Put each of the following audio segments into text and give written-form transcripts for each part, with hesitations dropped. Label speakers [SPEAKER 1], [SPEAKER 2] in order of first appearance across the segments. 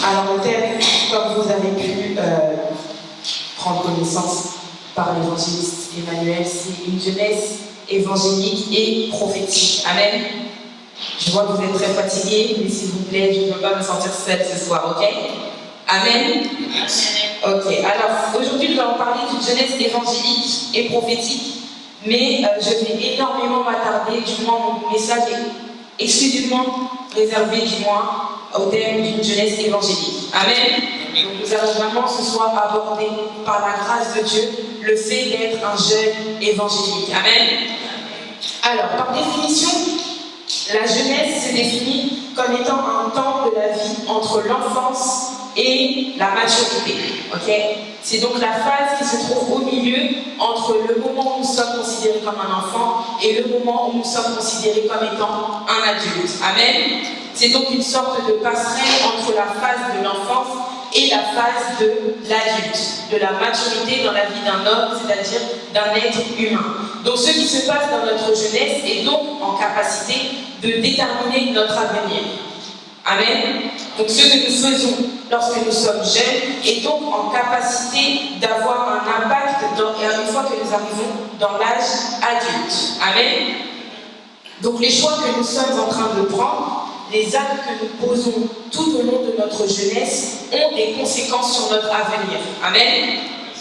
[SPEAKER 1] Alors le thème, comme vous avez pu prendre connaissance par l'évangéliste Emmanuel, c'est une jeunesse évangélique et prophétique. Amen. Je vois que vous êtes très fatigués, mais s'il vous plaît, je ne veux pas me sentir seule ce soir, ok? Amen. Ok, alors aujourd'hui nous allons parler d'une jeunesse évangélique et prophétique, mais je vais énormément m'attarder, du moins mon message est exclusivement réservé du moins au thème d'une jeunesse évangélique. Amen. Donc nous allons vraiment ce soir aborder par la grâce de Dieu le fait d'être un jeune évangélique. Amen. Alors, par définition, la jeunesse se définit comme étant un temps de la vie entre l'enfance et la maturité. Okay? C'est donc la phase qui se trouve au milieu entre le moment où nous sommes considérés comme un enfant et le moment où nous sommes considérés comme étant un adulte. Amen. C'est donc une sorte de passerelle entre la phase de l'enfance et la phase de l'adulte, de la maturité dans la vie d'un homme, c'est-à-dire d'un être humain. Donc ce qui se passe dans notre jeunesse est donc en capacité de déterminer notre avenir. Amen. Donc ce que nous faisons lorsque nous sommes jeunes est donc en capacité d'avoir un impact une fois que nous arrivons dans l'âge adulte. Amen. Donc les choix que nous sommes en train de prendre, les actes que nous posons tout au long de notre jeunesse ont des conséquences sur notre avenir. Amen.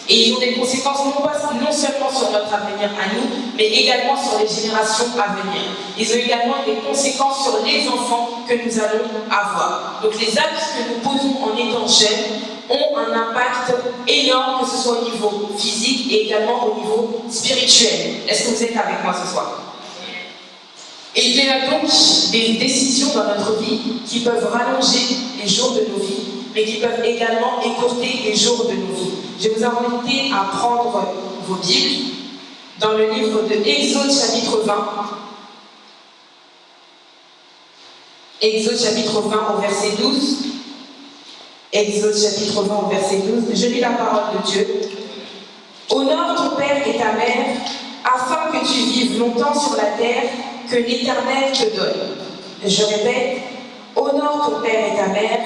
[SPEAKER 1] Et ils ont des conséquences non seulement sur notre avenir à nous, mais également sur les générations à venir. Ils ont également des conséquences sur les enfants que nous allons avoir. Donc les actes que nous posons en étant jeunes ont un impact énorme, que ce soit au niveau physique et également au niveau spirituel. Est-ce que vous êtes avec moi ce soir ? Et il y a donc des décisions dans notre vie qui peuvent rallonger les jours de nos vies, mais qui peuvent également écourter les jours de nos vies. Je vous invite à prendre vos Bibles dans le livre de Exode chapitre 20. Exode chapitre 20 au verset 12. Exode chapitre 20 au verset 12. Je lis la parole de Dieu. Honore ton père et ta mère, afin que tu vives longtemps sur la terre que l'Éternel te donne. Je répète, honore ton père et ta mère,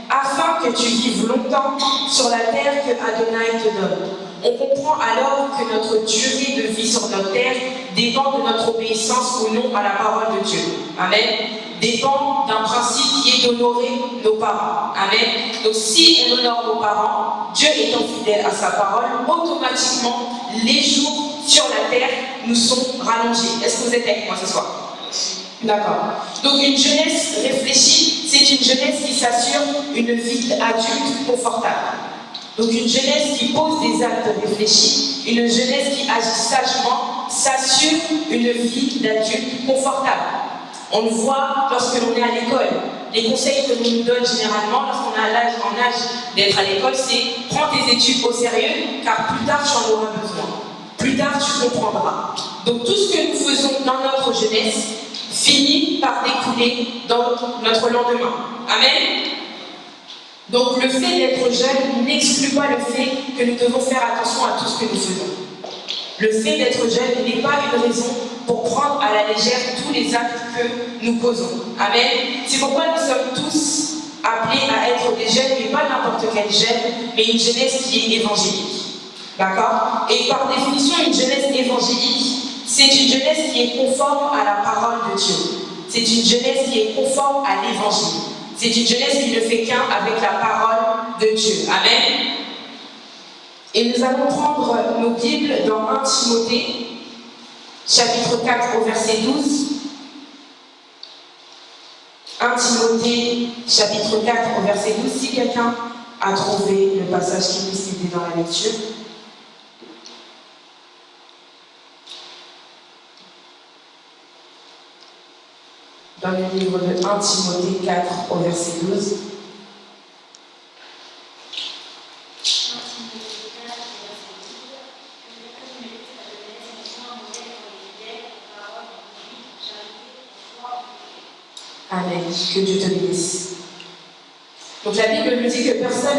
[SPEAKER 1] afin que tu vives longtemps sur la terre que Adonai te donne. On comprend alors que notre durée de vie sur notre terre dépend de notre obéissance ou non à la parole de Dieu. Amen. Dépend d'un principe qui est d'honorer nos parents. Amen. Donc si on honore nos parents, Dieu étant fidèle à sa parole, automatiquement les jours sur la terre nous sont rallongés. Est-ce que vous êtes avec moi ce soir? D'accord. Donc une jeunesse réfléchie, c'est une jeunesse qui s'assure une vie adulte confortable. Donc une jeunesse qui pose des actes réfléchis, une jeunesse qui agit sagement, s'assure une vie d'adulte confortable. On le voit lorsque l'on est à l'école. Les conseils que l'on nous donne généralement lorsqu'on est en âge d'être à l'école, c'est prends tes études au sérieux, car plus tard tu en auras besoin. Plus tard tu comprendras. Donc tout ce que nous faisons dans notre jeunesse finit par découler dans notre lendemain. Amen. Donc le fait d'être jeune n'exclut pas le fait que nous devons faire attention à tout ce que nous faisons. Le fait d'être jeune n'est pas une raison pour prendre à la légère tous les actes que nous posons. Amen. C'est pourquoi nous sommes tous appelés à être des jeunes, mais pas n'importe quel jeune, mais une jeunesse qui est évangélique. D'accord? Et par définition, une jeunesse évangélique, c'est une jeunesse qui est conforme à la parole de Dieu. C'est une jeunesse qui est conforme à l'évangile. C'est une jeunesse qui ne fait qu'un avec la parole de Dieu. Amen. Et nous allons prendre nos Bibles dans 1 Timothée, chapitre 4 au verset 12. 1 Timothée, chapitre 4 au verset 12. Si quelqu'un a trouvé le passage qui puisse m'aider dans la lecture. Dans le livre de 1 Timothée 4 au verset 12. Amen. Que Dieu te bénisse. Donc la Bible nous dit que personne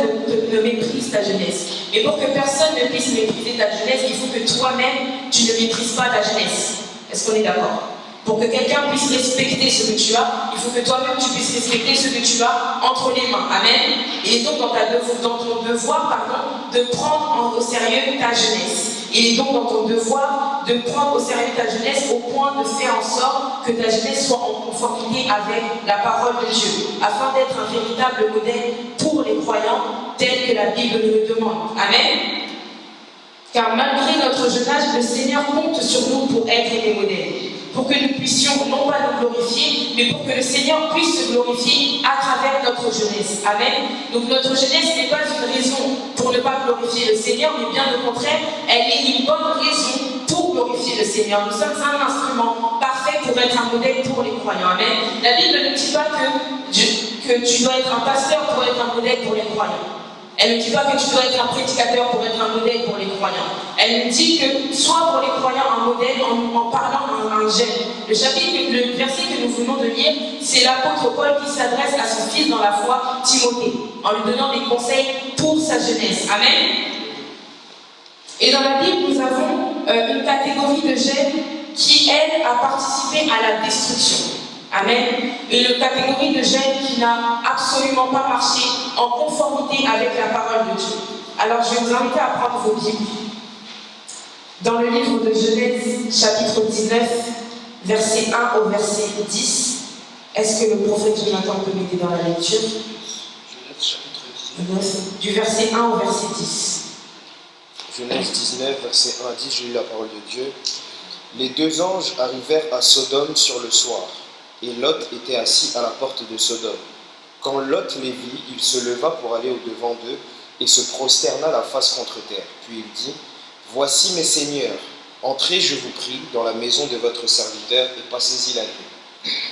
[SPEAKER 1] ne méprise ta jeunesse. Mais pour que personne ne puisse mépriser ta jeunesse, il faut que toi-même, tu ne méprises pas ta jeunesse. Est-ce qu'on est d'accord? Pour que quelqu'un puisse respecter ce que tu as, il faut que toi-même tu puisses respecter ce que tu as entre les mains. Amen. Il est donc dans ton devoir de prendre au sérieux ta jeunesse. Il est donc dans ton devoir de prendre au sérieux ta jeunesse au point de faire en sorte que ta jeunesse soit en conformité avec la parole de Dieu, afin d'être un véritable modèle pour les croyants, tel que la Bible nous le demande. Amen. Car malgré notre jeune âge, le Seigneur compte sur nous pour être des modèles, pour que nous puissions non pas nous glorifier, mais pour que le Seigneur puisse se glorifier à travers notre jeunesse. Amen. Donc notre jeunesse n'est pas une raison pour ne pas glorifier le Seigneur, mais bien au contraire, elle est une bonne raison pour glorifier le Seigneur. Nous sommes un instrument parfait pour être un modèle pour les croyants. Amen. La Bible ne dit pas que tu dois être un pasteur pour être un modèle pour les croyants. Elle ne dit pas que tu dois être un prédicateur pour être un modèle pour les croyants. Elle nous dit que sois pour les croyants un modèle en parlant à un jeune. Le verset que nous venons de lire, c'est l'apôtre Paul qui s'adresse à son fils dans la foi, Timothée, en lui donnant des conseils pour sa jeunesse. Amen. Et dans la Bible, nous avons une catégorie de jeunes qui aident à participer à la destruction. Amen. Une catégorie de jeunes qui n'a absolument pas marché en conformité avec la parole de Dieu. Alors je vais vous inviter à prendre vos Bibles. Dans le livre de Genèse, chapitre 19, verset 1 au verset 10, est-ce que le prophète Jonathan peut m'aider dans la lecture?
[SPEAKER 2] Genèse, chapitre 19.
[SPEAKER 1] Du verset 1 au verset 10.
[SPEAKER 2] Genèse 19, verset 1 à 10, j'ai lu la parole de Dieu. Les deux anges arrivèrent à Sodome sur le soir. Et Lot était assis à la porte de Sodome. Quand Lot les vit, il se leva pour aller au-devant d'eux et se prosterna la face contre terre. Puis il dit, « Voici mes seigneurs, entrez, je vous prie, dans la maison de votre serviteur et passez-y la nuit.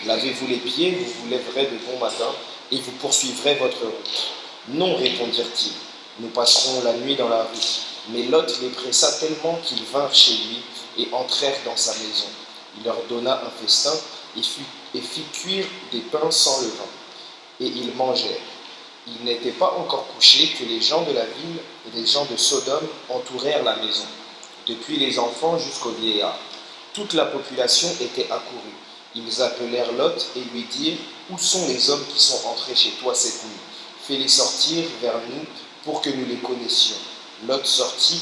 [SPEAKER 2] Lavez-vous les pieds, vous vous lèverez de bon matin et vous poursuivrez votre route. » « Non, répondirent-ils, nous passerons la nuit dans la rue. » Mais Lot les pressa tellement qu'ils vinrent chez lui et entrèrent dans sa maison. Il leur donna un festin et fit cuire des pains sans levain. Et ils mangèrent. Il n'était pas encore couché que les gens de la ville et les gens de Sodome entourèrent la maison, depuis les enfants jusqu'aux vieillards. Toute la population était accourue. Ils appelèrent Lot et lui dirent, « Où sont les hommes qui sont entrés chez toi cette nuit? Fais-les sortir vers nous pour que nous les connaissions. » Lot sortit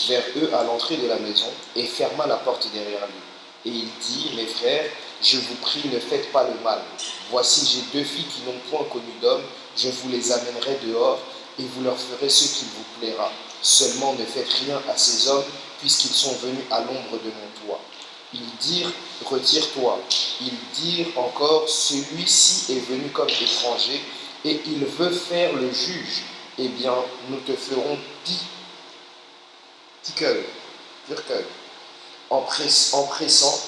[SPEAKER 2] vers eux à l'entrée de la maison et ferma la porte derrière lui. Et il dit, « Mes frères, je vous prie, ne faites pas le mal. Voici, j'ai deux filles qui n'ont point connu d'homme. Je vous les amènerai dehors et vous leur ferez ce qu'il vous plaira. Seulement ne faites rien à ces hommes, puisqu'ils sont venus à l'ombre de mon toit. » Ils dirent, « Retire-toi. » Ils dirent encore, « Celui-ci est venu comme étranger et il veut faire le juge. Eh bien, nous te ferons tickle. En pressant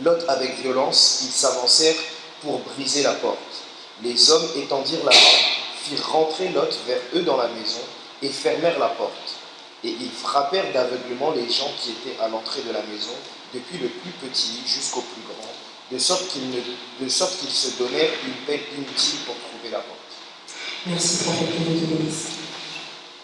[SPEAKER 2] Lot avec violence, ils s'avancèrent pour briser la porte. Les hommes étendirent la main, firent rentrer Lot vers eux dans la maison et fermèrent la porte. Et ils frappèrent d'aveuglement les gens qui étaient à l'entrée de la maison, depuis le plus petit jusqu'au plus grand, de sorte qu'ils se donnèrent une peine inutile pour trouver la porte.
[SPEAKER 1] Merci, prophète, que Dieu te bénisse.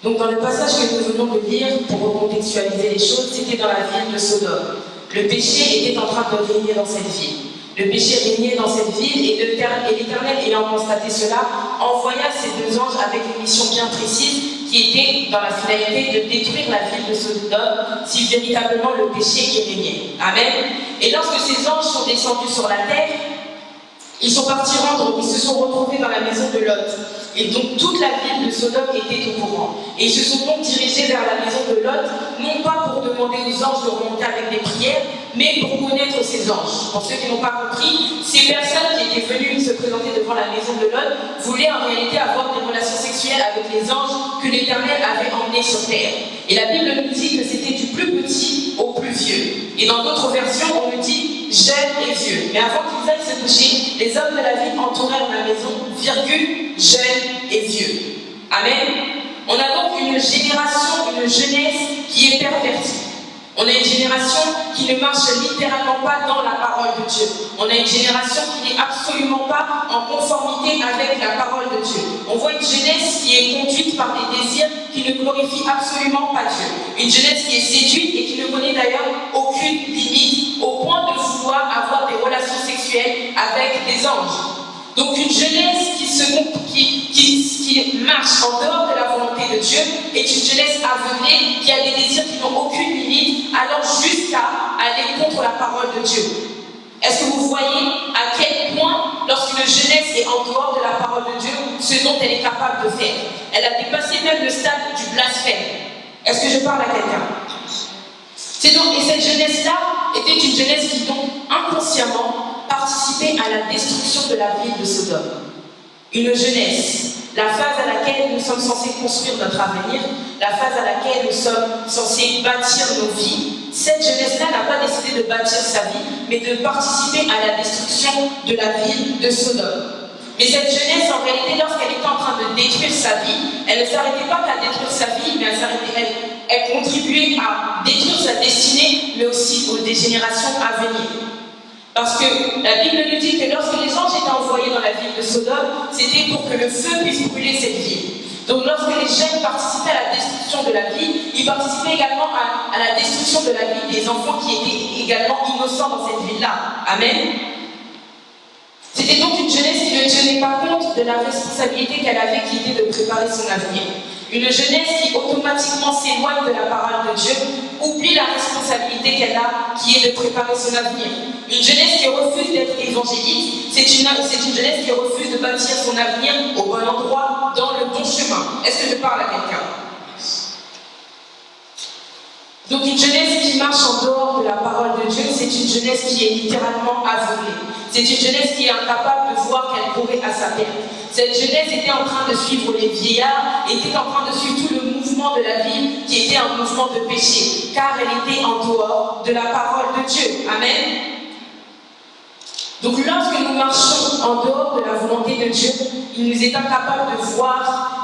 [SPEAKER 1] Donc dans le passage que nous venons de lire, pour recontextualiser les choses, c'était dans la ville de Sodome. Le péché était en train de régner dans cette ville. Le péché régnait dans cette ville et l'Éternel, ayant constaté cela, envoya ces deux anges avec une mission bien précise qui était dans la finalité de détruire la ville de Sodome si véritablement le péché y régnait. Amen. Et lorsque ces anges sont descendus sur la terre, ils sont partis rendre, ils se sont retrouvés dans la maison de Lot. Et donc toute la ville de Sodome était au courant. Et ils se sont donc dirigés vers la maison de Lot, non pas pour demander aux anges de remonter avec des prières, mais pour connaître ces anges. Pour ceux qui n'ont pas compris, ces personnes qui étaient venues se présenter devant la maison de Lot voulaient en réalité avoir des relations sexuelles avec les anges que l'Éternel avait emmenés sur terre. Et la Bible nous dit que c'était du plus petit au plus vieux. Et dans d'autres versions, on nous dit jeunes et vieux. Mais avant qu'ils aillent se coucher, les hommes de la ville entourèrent la maison, virgule, jeunes et vieux. Amen. On a donc une génération, une jeunesse qui est pervertie. On a une génération qui ne marche littéralement pas dans la parole de Dieu. On a une génération qui n'est absolument pas en conformité avec la parole de Dieu. On voit une jeunesse qui est conduite par des désirs qui ne glorifient absolument pas Dieu. Une jeunesse qui est séduite et qui ne connaît d'ailleurs aucune limite au point de vouloir avoir des relations avec des anges. Donc une jeunesse qui marche en dehors de la volonté de Dieu est une jeunesse aveuglée qui a des désirs qui n'ont aucune limite, allant jusqu'à aller contre la parole de Dieu. Est-ce que vous voyez à quel point, lorsqu'une jeunesse est en dehors de la parole de Dieu, ce dont elle est capable de faire? Elle a dépassé même le stade du blasphème. Est-ce que je parle à quelqu'un? Et cette jeunesse-là était une jeunesse qui donc inconsciemment participait à la destruction de la ville de Sodome. Une jeunesse, la phase à laquelle nous sommes censés construire notre avenir, la phase à laquelle nous sommes censés bâtir nos vies. Cette jeunesse-là n'a pas décidé de bâtir sa vie, mais de participer à la destruction de la ville de Sodome. Mais cette jeunesse, en réalité, lorsqu'elle était en train de détruire sa vie, elle ne s'arrêtait pas qu'à détruire sa vie, mais elle contribuait à détruire sa destinée, mais aussi aux générations à venir. Parce que la Bible nous dit que lorsque les anges étaient envoyés dans la ville de Sodome, c'était pour que le feu puisse brûler cette ville. Donc lorsque les jeunes participaient à la destruction de la ville, ils participaient également à la destruction de la vie des enfants qui étaient également innocents dans cette ville-là. Amen. C'était donc une jeunesse qui ne tenait pas compte de la responsabilité qu'elle avait, qui était de préparer son avenir. Une jeunesse qui automatiquement s'éloigne de la parole de Dieu, oublie la responsabilité qu'elle a, qui est de préparer son avenir. Une jeunesse qui refuse d'être évangélique, c'est une jeunesse qui refuse de bâtir son avenir au bon endroit, dans le bon chemin. Est-ce que je parle à quelqu'un? Donc une jeunesse qui marche en dehors de la parole de Dieu, c'est une jeunesse qui est littéralement aveuglée. C'est une jeunesse qui est incapable de voir qu'elle courait à sa perte. Cette jeunesse était en train de suivre les vieillards, était en train de suivre tout le mouvement de la ville qui était un mouvement de péché, car elle était en dehors de la parole de Dieu. Amen. Donc lorsque nous marchons en dehors de la volonté de Dieu, il nous est incapable de voir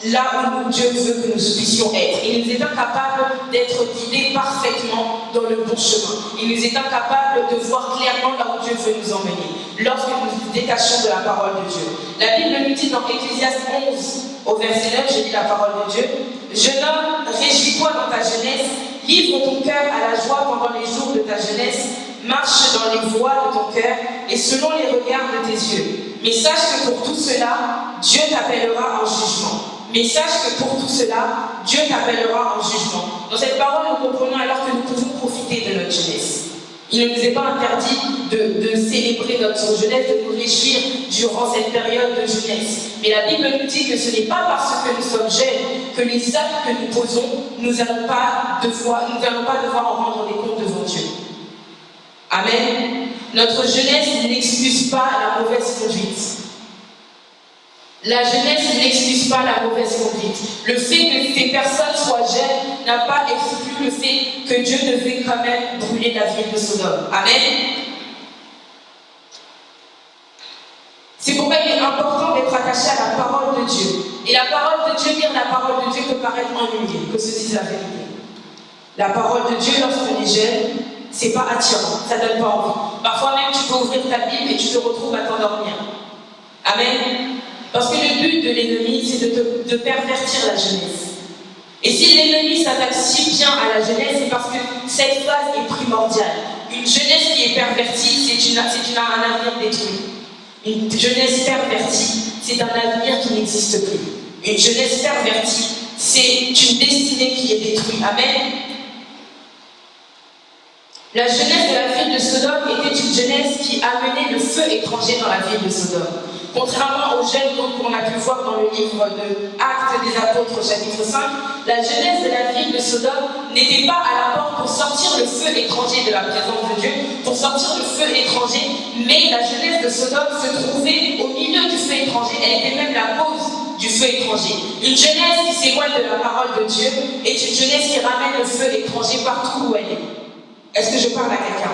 [SPEAKER 1] là où Dieu veut que nous puissions être. Il nous est incapable d'être guidés parfaitement dans le bon chemin. Il nous est incapable de voir clairement là où Dieu veut nous emmener, lorsque nous nous détachons de la parole de Dieu. La Bible nous dit dans Ecclésiaste 11, au verset 9, je lis la parole de Dieu: Jeune homme, réjouis-toi dans ta jeunesse, livre ton cœur à la joie pendant les jours de ta jeunesse, marche dans les voies de ton cœur et selon les regards de tes yeux. Mais sache que pour tout cela, Dieu t'appellera en jugement. Mais sache que pour tout cela, Dieu t'appellera en jugement. Dans cette parole, nous comprenons alors que nous pouvons profiter de notre jeunesse. Il ne nous est pas interdit de célébrer notre jeunesse, de nous réjouir durant cette période de jeunesse. Mais la Bible nous dit que ce n'est pas parce que nous sommes jeunes que les actes que nous posons, nous n'allons pas devoir en rendre des comptes devant Dieu. Amen. Notre jeunesse n'excuse pas la mauvaise conduite. La jeunesse n'excuse pas la mauvaise conduite. Le fait que ces personnes soient jeunes n'a pas exclu le fait que Dieu devait quand même brûler la ville de Sodome. Amen. C'est pourquoi il est important d'être attaché à la parole de Dieu. Et la parole de Dieu, lire la parole de Dieu peut paraître ennuyée, que se dise la vérité. La parole de Dieu, lorsqu'on est jeune, c'est pas attirant, ça donne pas envie. Parfois même, tu peux ouvrir ta Bible et tu te retrouves à t'endormir. Amen. Parce que le but de l'ennemi, c'est de pervertir la jeunesse. Et si l'ennemi s'attaque si bien à la jeunesse, c'est parce que cette phase est primordiale. Une jeunesse qui est pervertie, c'est un avenir détruit. Une jeunesse pervertie, c'est un avenir qui n'existe plus. Une jeunesse pervertie, c'est une destinée qui est détruite. Amen. La jeunesse de la ville de Sodome était une jeunesse qui amenait le feu étranger dans la ville de Sodome. Contrairement aux jeunes qu'on a pu voir dans le livre de Actes des Apôtres, chapitre 5, la jeunesse de la ville de Sodome n'était pas à la porte pour sortir le feu étranger de la présence de Dieu, pour sortir le feu étranger, mais la jeunesse de Sodome se trouvait au milieu du feu étranger. Elle était même la cause du feu étranger. Une jeunesse qui s'éloigne de la parole de Dieu est une jeunesse qui ramène le feu étranger partout où elle est. Est-ce que je parle à quelqu'un?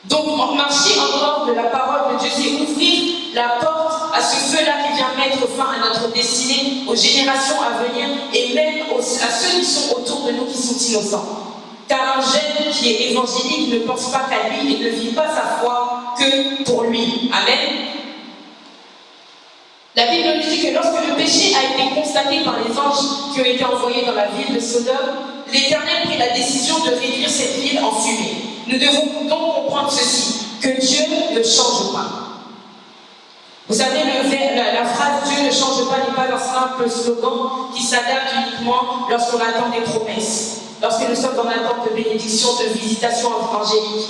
[SPEAKER 1] Donc, marcher en dehors de la parole de Dieu, c'est ouvrir la porte à ce feu-là qui vient mettre fin à notre destinée, aux générations à venir et même à ceux qui sont autour de nous qui sont innocents. Car un jeune qui est évangélique ne pense pas qu'à lui et ne vit pas sa foi que pour lui. Amen. La Bible nous dit que lorsque le péché a été constaté par les anges qui ont été envoyés dans la ville de Sodome, l'Éternel prit la décision de réduire cette ville en fumée. Nous devons donc comprendre ceci, que Dieu ne change pas. Vous savez, la phrase Dieu ne change pas n'est pas un simple slogan qui s'adapte uniquement lorsqu'on attend des promesses, lorsque nous sommes en attente de bénédiction, de visitation évangélique.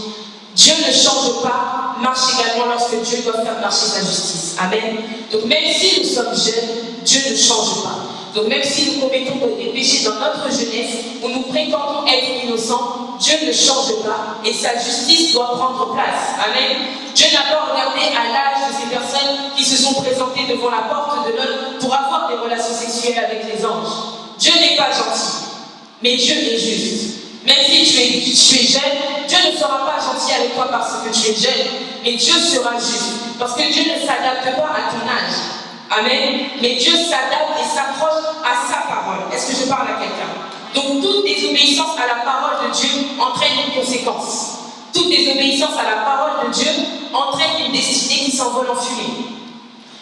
[SPEAKER 1] Dieu ne change pas, marche également lorsque Dieu doit faire marcher sa justice. Amen. Donc même si nous sommes jeunes, Dieu ne change pas. Donc même si nous commettons des péchés dans notre jeunesse, où nous prétendons être innocents, Dieu ne change pas et sa justice doit prendre place. Amen. Dieu n'a pas regardé à l'âge de ces personnes qui se sont présentées devant la porte de l'homme pour avoir des relations sexuelles avec les anges. Dieu n'est pas gentil, mais Dieu est juste. Même si tu es jeune, Dieu ne sera pas gentil avec toi parce que tu es jeune, mais Dieu sera juste. Parce que Dieu ne s'adapte pas à ton âge. Amen. Mais Dieu s'adapte et s'approche à sa parole. Est-ce que je parle à quelqu'un? Donc toute désobéissance à la parole de Dieu entraîne une conséquence. Toute désobéissance à la parole de Dieu entraîne une destinée qui s'envole en fumée.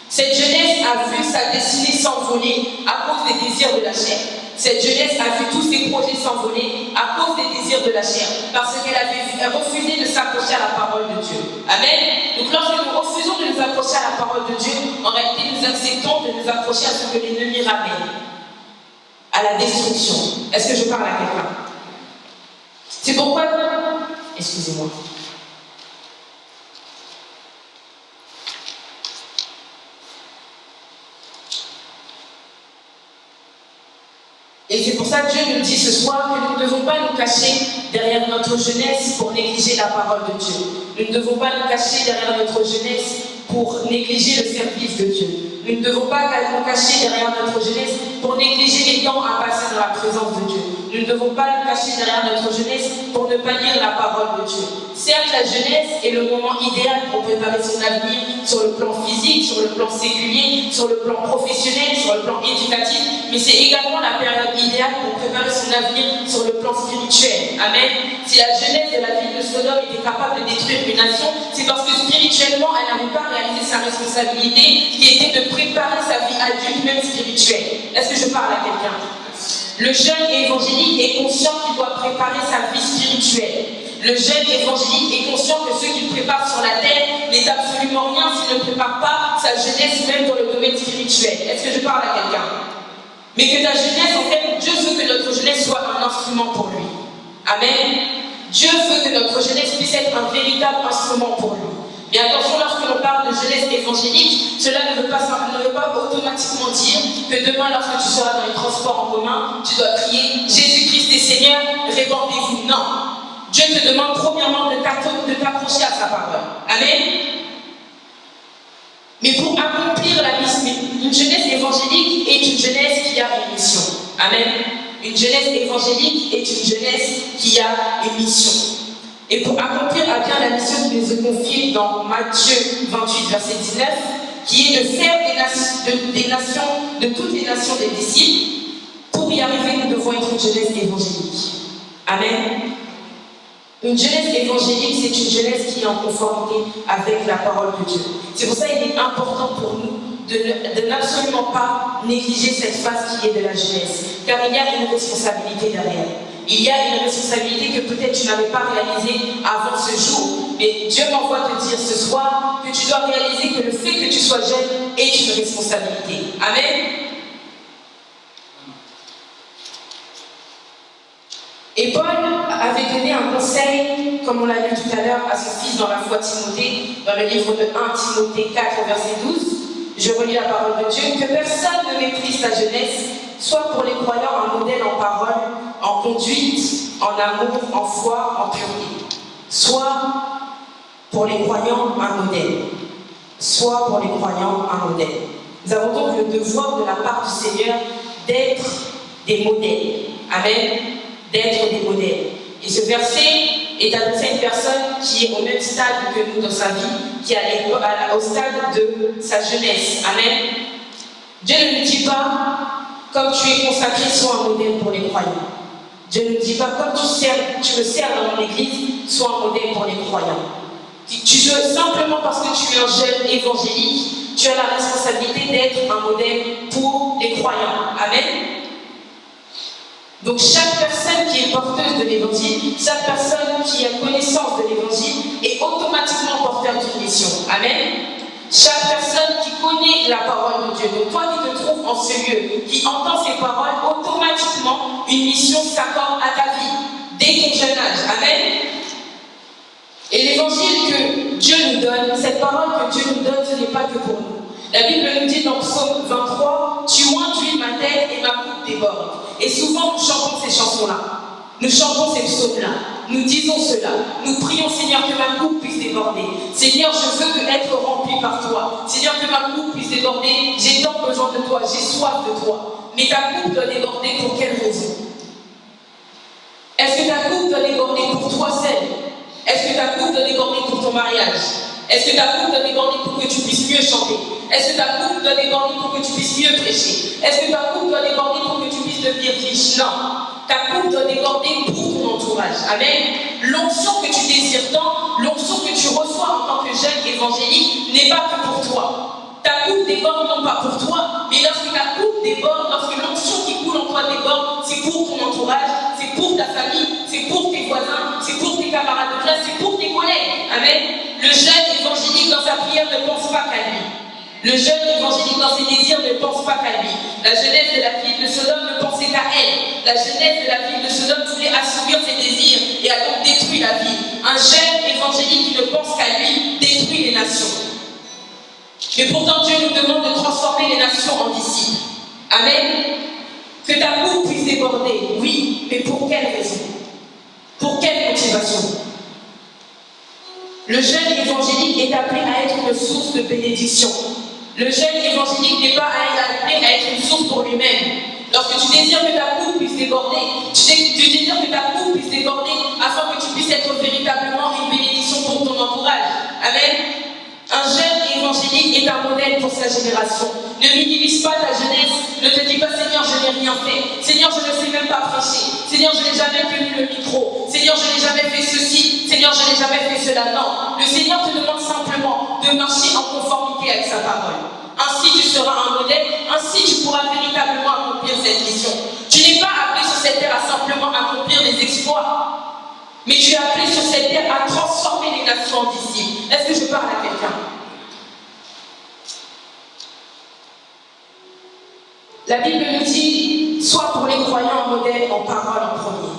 [SPEAKER 1] Cette jeunesse a vu sa destinée s'envoler à cause des désirs de la chair. Cette jeunesse a vu tous ses projets s'envoler à cause des désirs de la chair, parce qu'elle avait refusé de s'approcher à la parole de Dieu. Amen. Donc lorsque nous refusons de nous approcher à la parole de Dieu, en réalité nous acceptons de nous approcher à ce que l'ennemi ramène, à la destruction. Est-ce que je parle à quelqu'un? C'est pourquoi... Excusez-moi. Et c'est pour ça que Dieu nous dit ce soir que nous ne devons pas nous cacher derrière notre jeunesse pour négliger la parole de Dieu. Nous ne devons pas nous cacher derrière notre jeunesse pour négliger le service de Dieu. Nous ne devons pas nous cacher derrière notre jeunesse pour négliger les temps à passer dans la présence de Dieu. Nous ne devons pas nous cacher derrière notre jeunesse pour ne pas lire la parole de Dieu. Certes, la jeunesse est le moment idéal pour préparer son avenir sur le plan physique, sur le plan séculier, sur le plan professionnel, sur le plan éducatif, mais c'est également la période idéale pour préparer son avenir sur le plan spirituel. Amen. Si la jeunesse de la ville de Sodome était capable de détruire une nation, c'est parce que spirituellement, elle n'avait pas réalisé sa responsabilité, qui était de préparer sa vie adulte, même spirituelle. Est-ce que je parle à quelqu'un? Le jeune évangélique est conscient qu'il doit préparer sa vie spirituelle. Le jeune évangélique est conscient que ce qu'il prépare sur la terre n'est absolument rien s'il ne prépare pas sa jeunesse même dans le domaine spirituel. Est-ce que je parle à quelqu'un? Mais que ta jeunesse, en fait, Dieu veut que notre jeunesse soit un instrument pour lui. Amen. Dieu veut que notre jeunesse puisse être un véritable instrument pour lui. Mais attention, lorsque l'on parle de jeunesse évangélique, cela ne veut pas automatiquement dire que demain, lorsque tu seras dans les transports en commun, tu dois crier « Jésus-Christ est Seigneur, répandez-vous ». Non. Dieu te demande premièrement de t'approcher à sa parole. Amen. Mais pour accomplir la mission, une jeunesse évangélique est une jeunesse qui a une mission. Amen. Une jeunesse évangélique est une jeunesse qui a une mission. Et pour accomplir à bien la mission qui nous est confiée dans Matthieu 28, verset 19, qui est de faire de toutes les nations des disciples, pour y arriver, nous devons être une jeunesse évangélique. Amen. Une jeunesse évangélique, c'est une jeunesse qui est en conformité avec la parole de Dieu. C'est pour ça qu'il est important pour nous de n'absolument pas négliger cette phase qui est de la jeunesse. Car il y a une responsabilité derrière. Il y a une responsabilité que peut-être tu n'avais pas réalisée avant ce jour. Mais Dieu m'envoie te dire ce soir que tu dois réaliser que le fait que tu sois jeune est une responsabilité. Amen. Et Paul avait donné un conseil, comme on l'a lu tout à l'heure, à son fils dans la foi Timothée, dans le livre de 1 Timothée 4, verset 12. Je relis la parole de Dieu. Que personne ne méprise sa jeunesse, soit pour les croyants un modèle en parole, en conduite, en amour, en foi, en pureté. Soit pour les croyants un modèle. Soit pour les croyants un modèle. Nous avons donc le devoir de la part du Seigneur d'être des modèles. Amen. D'être des modèles. Et ce verset est adressé à une personne qui est au même stade que nous dans sa vie, qui est au stade de sa jeunesse. Amen. Dieu ne nous dit pas, comme tu es consacré, sois un modèle pour les croyants. Dieu ne nous dit pas, comme tu me sers dans mon église, sois un modèle pour les croyants. Simplement parce que tu es un jeune évangélique, tu as la responsabilité d'être un modèle pour les croyants. Amen. Donc chaque personne qui est porteuse de l'évangile, chaque personne qui a connaissance de l'évangile est automatiquement Amen. Chaque personne qui connaît la parole de Dieu, donc toi qui te trouves en ce lieu, qui entend ces paroles, automatiquement, une mission s'accorde à ta vie, dès ton jeune âge. Amen. Et l'évangile que Dieu nous donne, cette parole que Dieu nous donne, ce n'est pas que pour nous. La Bible nous dit dans Psaume 23, tu induis ma tête et ma coupe déborde. Et souvent nous chantons ces chansons-là. Nous chantons ces psaumes-là. Nous disons cela. Nous prions, Seigneur, que ma coupe puisse déborder. Seigneur, je veux être rempli par toi. Seigneur, que ma coupe puisse déborder. J'ai tant besoin de toi. J'ai soif de toi. Mais ta coupe doit déborder pour quelle raison? Est-ce que ta coupe doit déborder pour toi seul? Est-ce que ta coupe doit déborder pour ton mariage? Est-ce que ta coupe doit déborder pour que tu puisses mieux chanter? Est-ce que ta coupe doit déborder pour que tu puisses mieux prêcher? Est-ce que ta coupe doit déborder pour que tu puisses devenir riche? Non. Ta coupe doit déborder pour ton entourage. Amen. L'onction que tu désires tant, l'onction que tu reçois en tant que jeune évangélique n'est pas que pour toi. Ta coupe déborde non pas pour toi, mais lorsque ta coupe déborde, lorsque l'onction qui coule en toi déborde, c'est pour ton entourage, c'est pour ta famille, c'est pour tes voisins, c'est pour tes camarades de classe, c'est pour tes collègues. Amen. Le jeune évangélique dans sa prière ne pense pas qu'à lui. Le jeune évangélique dans ses désirs ne pense pas qu'à lui. La jeunesse de la ville de Sodome ne pensait qu'à elle. La jeunesse de la ville de Sodome voulait assouvir ses désirs et a donc détruit la ville. Un jeune évangélique qui ne pense qu'à lui détruit les nations. Mais pourtant Dieu nous demande de transformer les nations en disciples. Amen. Que ta coupe puisse déborder, oui, mais pour quelle raison? Pour quelle motivation? Le jeune évangélique est appelé à être une source de bénédiction. Le jeune évangélique n'est pas appelé à être une source pour lui-même. Lorsque tu désires que ta coupe puisse déborder, tu désires que ta coupe puisse déborder afin que tu puisses être véritablement une bénédiction pour ton entourage. Amen. Un jeune évangélique est un modèle pour sa génération. Ne minimise pas ta jeunesse. Ne te dis pas, Seigneur, je n'ai rien fait. Seigneur, je ne sais même pas prêcher. Seigneur, je n'ai jamais tenu le micro. Seigneur, je n'ai jamais fait ceci. Seigneur, je n'ai jamais fait cela. Non. Le Seigneur te demande simplement de marcher en conformité avec sa parole. Ainsi, tu seras un modèle. Ainsi, tu pourras véritablement accomplir cette mission. Tu n'es pas appelé sur cette terre à simplement accomplir des exploits. Mais tu es appelé sur cette terre à transformer les nations en disciples. Est-ce que je parle à quelqu'un? La Bible nous dit, sois pour les croyants un modèle en parole en premier.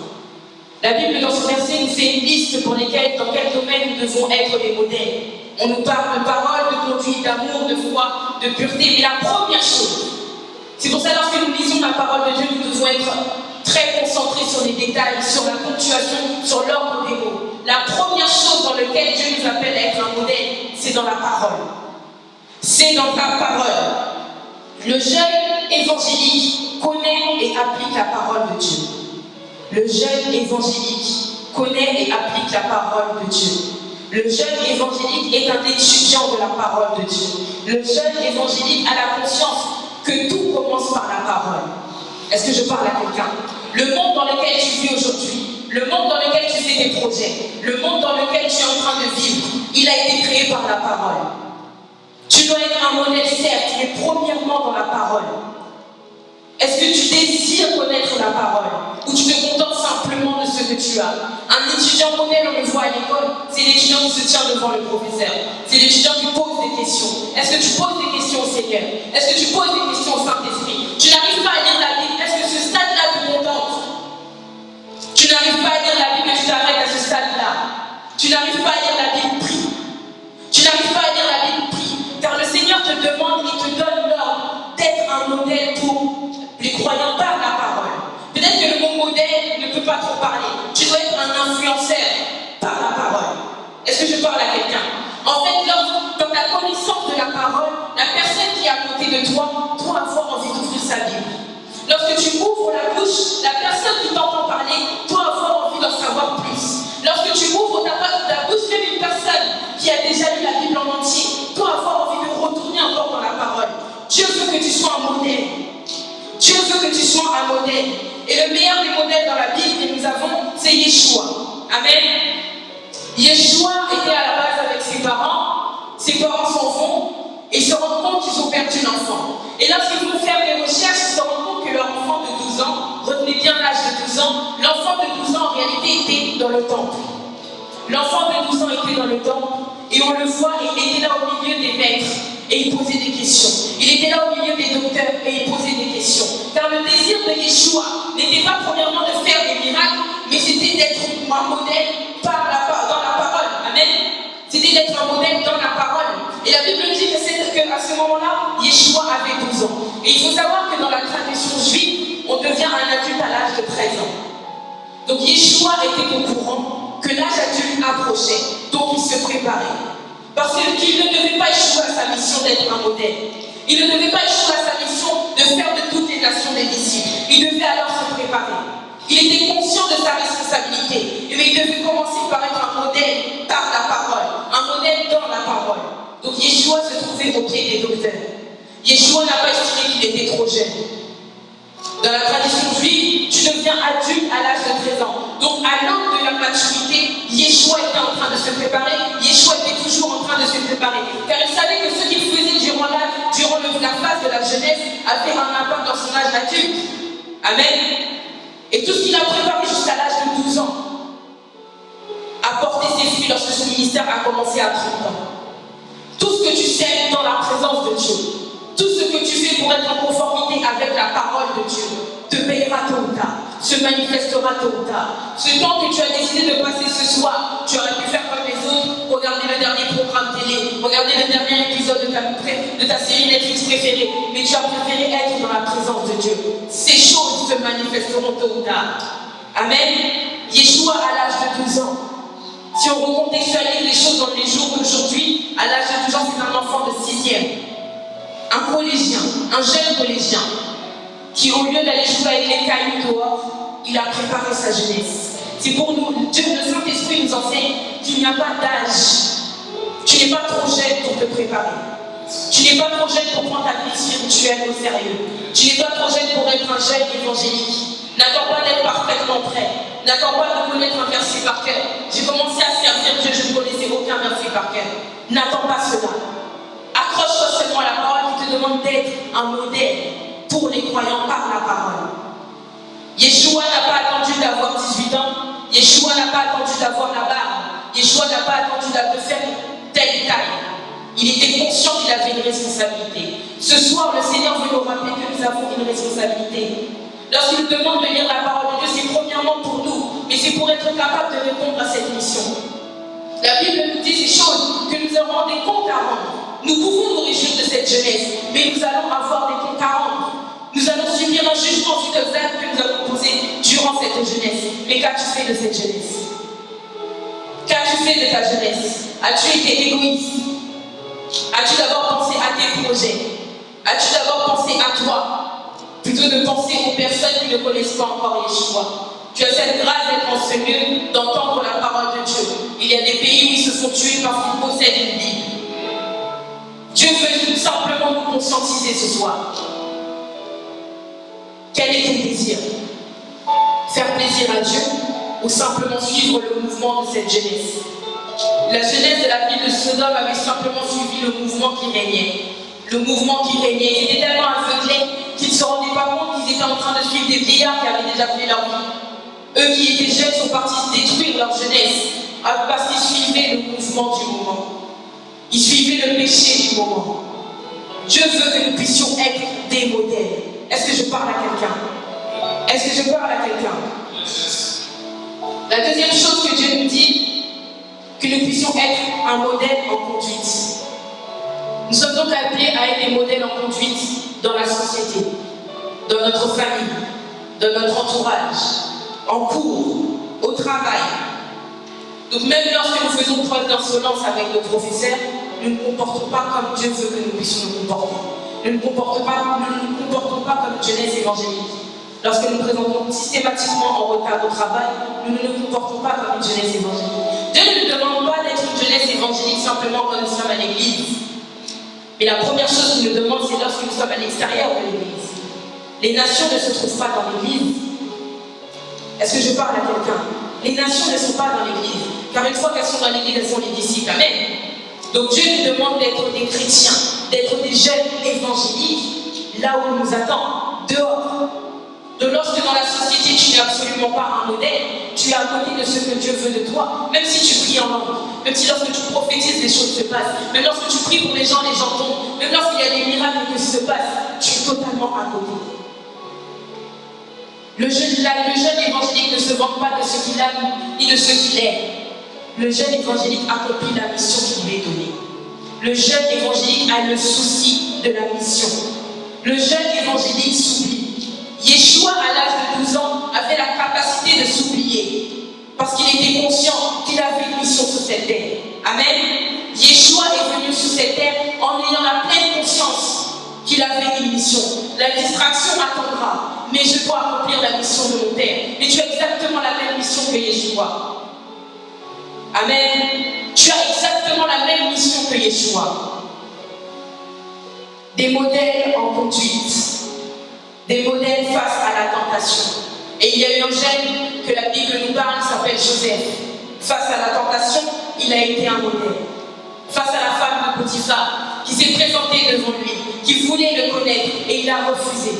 [SPEAKER 1] La Bible dans ce verset nous fait une liste pour lesquelles, dans quel domaine nous devons être des modèles. On nous parle de parole, de conduite, d'amour, de foi, de pureté. Mais la première chose, c'est pour ça que lorsque nous lisons la parole de Dieu, nous devons être très concentrés sur les détails, sur la ponctuation, sur l'ordre des mots. La première chose dans laquelle Dieu nous appelle à être un modèle, c'est dans la parole. C'est dans ta parole. Le jeune évangélique connaît et applique la parole de Dieu. Le jeune évangélique connaît et applique la parole de Dieu. Le jeune évangélique est un étudiant de la parole de Dieu. Le jeune évangélique a la conscience que tout commence par la parole. Est-ce que je parle à quelqu'un? Le monde dans lequel tu vis aujourd'hui, le monde dans lequel tu fais tes projets, le monde dans lequel tu es en train de vivre, il a été créé par la parole. Tu dois être un modèle, certes, mais premièrement dans la parole. Est-ce que tu désires connaître la parole ou tu te contentes simplement de ce que tu as? Un étudiant modèle, on le voit à l'école, c'est l'étudiant qui se tient devant le professeur. C'est l'étudiant qui pose des questions. Est-ce que tu poses des questions au Seigneur? Est-ce que tu poses des questions au Saint-Esprit? Tu n'arrives pas à lire la Bible. Est-ce que ce stade-là te contente? Tu n'arrives pas à lire la Bible et tu t'arrêtes à ce stade-là. Tu n'arrives pas à lire la Bible, prie. Tu n'arrives pas à lire la Bible, prie. Car le Seigneur te demande et te donne l'ordre d'être un modèle pour les croyants par la parole. Peut-être que le mot modèle ne peut pas trop parler. Tu dois être un influenceur par la parole. Est-ce que je parle à quelqu'un? En fait, dans ta connaissance de la parole, la personne qui est à côté de toi doit avoir envie d'ouvrir sa Bible. Lorsque tu ouvres la bouche, la personne qui t'entend parler doit avoir envie d'en savoir plus. Lorsque tu ouvres ta bouche, même une personne qui a déjà lu la Bible en entier doit avoir envie de retourner encore dans la parole. Dieu veut que tu sois un modèle. Dieu veut que tu sois un modèle. Et le meilleur des modèles dans la Bible que nous avons, c'est Yeshua. Amen. Yeshua était à la base avec ses parents s'en vont et ils se rendent compte qu'ils ont perdu l'enfant. Et lorsqu'ils vont faire des recherches, ils se rendent compte que leur enfant de 12 ans, retenez bien l'âge de 12 ans, l'enfant de 12 ans en réalité était dans le temple. L'enfant de 12 ans était dans le temple Et on le voit, il était là au milieu des maîtres et il posait des questions. Il était là au milieu des docteurs et il posait des questions. Car le désir de Yeshua n'était pas premièrement de faire des miracles, mais c'était d'être un modèle dans la parole. Amen. C'était d'être un modèle dans la parole. Et la Bible dit qu'à ce moment-là, Yeshua avait 12 ans. Et il faut savoir que dans la tradition juive, on devient un adulte à l'âge de 13 ans. Donc Yeshua était au courant que l'âge adulte approchait. Donc il se préparait. Parce qu'il ne devait pas échouer à sa mission d'être un modèle. Il ne devait pas échouer à sa mission de faire de toutes les nations des disciples. Il devait alors se préparer. Il était conscient de sa responsabilité. Mais il devait commencer par être un modèle par la parole. Un modèle dans la parole. Donc Yeshua se trouvait au pied des docteurs. Yeshua n'a pas estimé qu'il était trop jeune. Dans la tradition juive, tu deviens adulte à l'âge de 13 ans. Donc à l'aube de la maturité, Yeshua était en train de se préparer. Yeshua était toujours en train de se préparer. Car il savait que ce qu'il faisait durant la phase de la jeunesse avait un impact dans son âge adulte. Amen. Et tout ce qu'il a préparé jusqu'à l'âge de 12 ans a porté ses fruits lorsque ce ministère a commencé à 30 ans. Tout ce que tu sais dans la présence de Dieu, tout ce que tu fais pour être en conformité avec la parole de Dieu, te payera tôt ou tard, se manifestera tôt ou tard. Ce temps que tu as décidé de passer ce soir, tu aurais pu faire comme les autres, regarder le dernier programme télé, regarder le dernier épisode de ta série Netflix préférée, mais tu as préféré être dans la présence de Dieu. Ces choses se manifesteront tôt ou tard. Amen. Yeshua à l'âge de 12 ans. Si on recontextualise les choses dans les jours d'aujourd'hui, à l'âge de 12 ans, c'est un enfant de 6e. Un collégien, un jeune collégien, qui au lieu d'aller jouer avec les cailloux dehors, il a préparé sa jeunesse. C'est pour nous, Dieu, le Saint-Esprit nous enseigne qu'il n'y a pas d'âge. Tu n'es pas trop jeune pour te préparer. Tu n'es pas trop jeune pour prendre ta vie spirituelle au sérieux. Tu n'es pas trop jeune pour être un jeune évangélique. N'attends pas d'être parfaitement prêt. N'attends pas de connaître un verset par cœur. J'ai commencé à servir Dieu, je ne connaissais aucun verset par cœur. N'attends pas cela. Accroche-toi seulement à la parole qui te demande d'être un modèle pour les croyants par la parole. Yeshua n'a pas attendu d'avoir 18 ans. Yeshua n'a pas attendu d'avoir la barbe. Yeshua n'a pas attendu de faire telle taille. Il était conscient qu'il avait une responsabilité. Ce soir, le Seigneur veut nous rappeler que nous avons une responsabilité. Lorsqu'il nous demande de lire la parole de Dieu, c'est premièrement pour nous, mais c'est pour être capable de répondre à cette mission. La Bible nous dit ces choses que nous avons des comptes à rendre. Nous pouvons nous réjouir de cette jeunesse, mais nous allons avoir des comptes à rendre. Nous allons subir un jugement suite aux actes que nous avons posés durant cette jeunesse. Mais qu'as-tu fait de cette jeunesse? Qu'as-tu fait de ta jeunesse? As-tu été égoïste? As-tu d'abord pensé à tes projets? As-tu d'abord pensé à toi? Plutôt de penser aux personnes qui ne connaissent pas encore Yeshua. Tu as cette grâce d'être en ce lieu, d'entendre la parole de Dieu. Il y a des pays où ils se sont tués parce qu'ils possèdent une Bible. Dieu veut simplement nous conscientiser ce soir. Quel est ton désir? Faire plaisir à Dieu ou simplement suivre le mouvement de cette jeunesse? La jeunesse de la ville de Sodome avait simplement suivi le mouvement qui régnait. Le mouvement qui régnait. Ils étaient tellement aveuglés qu'ils ne se rendaient pas compte qu'ils étaient en train de suivre des vieillards qui avaient déjà fait leur vie. Eux qui étaient jeunes sont partis détruire leur jeunesse parce qu'ils suivaient le mouvement du moment. Ils suivaient le péché du moment. Dieu veut que nous puissions être des modèles. Est-ce que je parle à quelqu'un? Est-ce que je parle à quelqu'un? La deuxième chose que Dieu nous dit, que nous puissions être un modèle en conduite. Nous sommes donc appelés à être des modèles en conduite dans la société, dans notre famille, dans notre entourage, en cours, au travail. Donc même lorsque nous faisons preuve d'insolence avec nos professeurs, nous ne nous comportons pas comme Dieu veut que nous puissions nous comporter. Nous ne nous comportons pas comme une jeunesse évangélique. Lorsque nous nous présentons systématiquement en retard au travail, nous ne nous comportons pas comme une jeunesse évangélique. Dieu ne nous demande pas d'être une jeunesse évangélique simplement quand nous sommes à l'église. Mais la première chose qu'il nous demande, c'est lorsque nous sommes à l'extérieur de l'église. Les nations ne se trouvent pas dans l'église. Est-ce que je parle à quelqu'un? Les nations ne sont pas dans l'église. Car une fois qu'elles sont dans l'église, elles sont les disciples. Amen. Donc Dieu nous demande d'être des chrétiens, d'être des jeunes évangéliques, là où il nous attend, dehors. Donc lorsque dans la société tu n'es absolument pas un modèle, tu es à côté de ce que Dieu veut de toi, même si tu pries en langue, même si lorsque tu prophétises les choses se passent, même lorsque tu pries pour les gens tombent, même lorsqu'il y a des miracles qui se passent, tu es totalement à côté. Le jeune évangélique ne se vante pas de ce qu'il a ni de ce qu'il est. Le jeune évangélique accomplit la mission qui lui est donnée. Le jeune évangélique a le souci de la mission. Le jeune évangélique s'oublie. Yeshua, à l'âge de 12 ans, avait la capacité de s'oublier parce qu'il était conscient qu'il avait une mission sur cette terre. Amen. Yeshua est venu sur cette terre en ayant la pleine conscience qu'il avait une mission. La distraction attendra, mais je dois accomplir la mission de mon Père. Et tu as exactement la même mission que Yeshua. Amen. Tu as exactement la même mission que Yeshua. Des modèles en conduite. Des modèles face à la tentation. Et il y a eu un jeune que la Bible nous parle, il s'appelle Joseph. Face à la tentation, il a été un modèle. Face à la femme de Potiphar, qui s'est présentée devant lui, qui voulait le connaître, et il a refusé.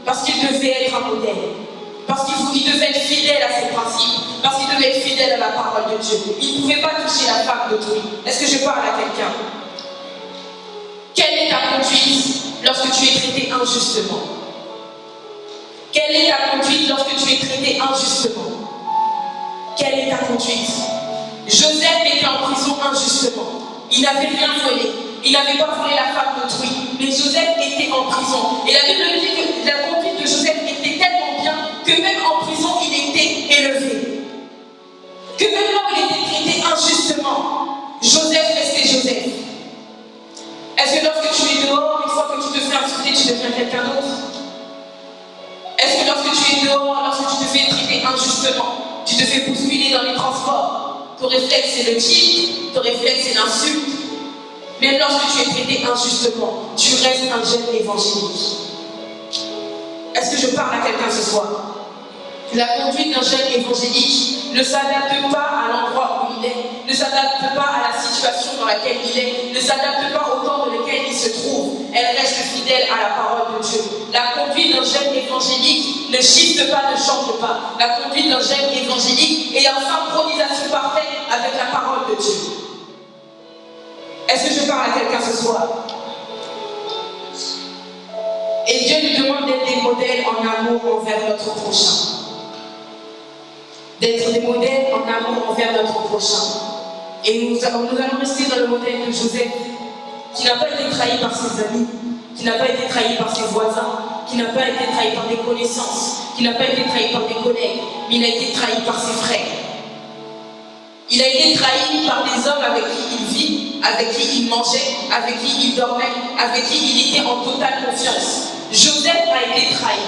[SPEAKER 1] Parce qu'il devait être un modèle. Parce qu'il devait être fidèle à ses principes. Parce qu'il devait être fidèle à la parole de Dieu. Il ne pouvait pas toucher la femme d'autrui. Est-ce que je parle à quelqu'un? Quelle est ta conduite lorsque tu es traité injustement? Quelle est ta conduite lorsque tu es traité injustement? Quelle est ta conduite? Joseph était en prison injustement. Il n'avait rien volé. Il n'avait pas volé la femme d'autrui. Mais Joseph était en prison. Et la Bible nous dit que la conduite de Joseph était tellement bien que même en prison, il était élevé. Que même là où il était traité injustement, Joseph restait Joseph. Est-ce que lorsque tu es dehors, une fois que tu te fais insulter, tu deviens quelqu'un d'autre? Est-ce que lorsque tu es dehors, lorsque tu te fais traiter injustement, tu te fais bousculer dans les transports, ton réflexe c'est le tir, ton réflexe c'est l'insulte? Même lorsque tu es traité injustement, tu restes un jeune évangélique. Est-ce que je parle à quelqu'un ce soir? La conduite d'un jeune évangélique ne s'adapte pas à l'endroit où il est, ne s'adapte pas à la situation dans laquelle il est, ne s'adapte pas au temps dans lequel il se trouve. Elle reste fidèle à la parole de Dieu. La conduite d'un jeune évangélique ne shifte pas, ne change pas. La conduite d'un jeune évangélique est en synchronisation parfaite avec la parole de Dieu. Est-ce que je parle à quelqu'un ce soir? Et Dieu nous demande d'être des modèles en amour envers notre prochain. D'être des modèles en amour envers notre prochain. Et nous allons rester dans le modèle de Joseph, qui n'a pas été trahi par ses amis, qui n'a pas été trahi par ses voisins, qui n'a pas été trahi par des connaissances, qui n'a pas été trahi par des collègues, mais il a été trahi par ses frères. Il a été trahi par des hommes avec qui il vit, avec qui il mangeait, avec qui il dormait, avec qui il était en totale confiance. Joseph a été trahi.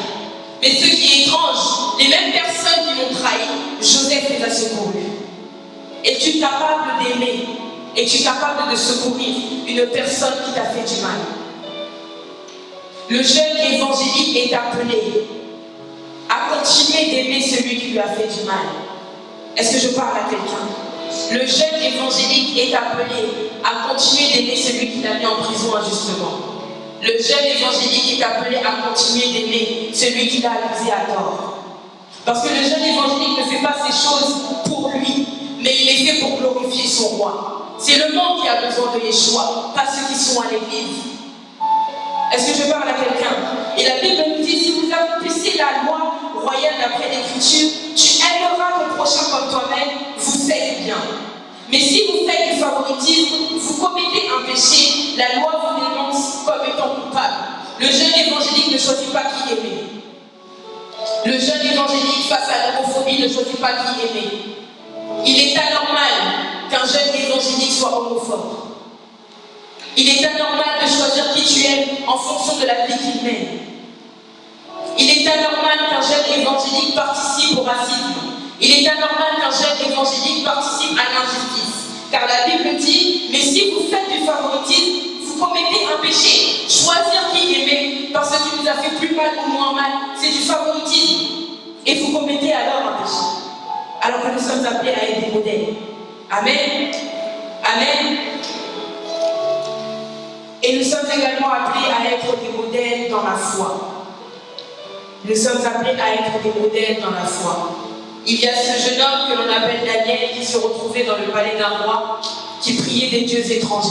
[SPEAKER 1] Mais ce qui est étrange, les mêmes personnes qui l'ont trahi, Joseph les a secourus. Es-tu capable d'aimer? Es-tu capable de secourir une personne qui t'a fait du mal? Le jeune évangélique est appelé à continuer d'aimer celui qui lui a fait du mal. Est-ce que je parle à quelqu'un? Le jeune évangélique est appelé à continuer d'aimer celui qui l'a mis en prison injustement. Le jeune évangélique est appelé à continuer d'aimer celui qui l'a accusé à tort. Parce que le jeune évangélique ne fait pas ces choses pour lui, mais il les fait pour glorifier son roi. C'est le monde qui a besoin de Yeshua, pas ceux qui sont à l'église. Est-ce que je parle à quelqu'un? Et la Bible nous dit, si vous accomplissez la loi royale d'après l'Écriture, tu aimeras ton prochain comme toi-même, vous faites bien. Mais si vous faites du favoritisme, vous commettez un péché, la loi vous dénonce comme étant coupable. Le jeune évangélique ne choisit pas qui aimer. Le jeune évangélique face à l'homophobie ne choisit pas qui aimer. Il est anormal qu'un jeune évangélique soit homophobe. Il est anormal de choisir qui tu aimes en fonction de la vie qu'il mène. Il est anormal qu'un jeune évangélique participe au racisme. Il est anormal qu'un jeune évangélique participe à l'injustice. Car la Bible dit, mais si vous faites du favoritisme, vous commettez un péché. Choisir qui aimer parce qu'il nous a fait plus mal ou moins mal, c'est du favoritisme. Et vous commettez alors un péché. Alors que nous sommes appelés à être des modèles. Amen. Amen. Et nous sommes également appelés à être des modèles dans la foi. Nous sommes appelés à être des modèles dans la foi. Il y a ce jeune homme que l'on appelle Daniel qui se retrouvait dans le palais d'un roi qui priait des dieux étrangers.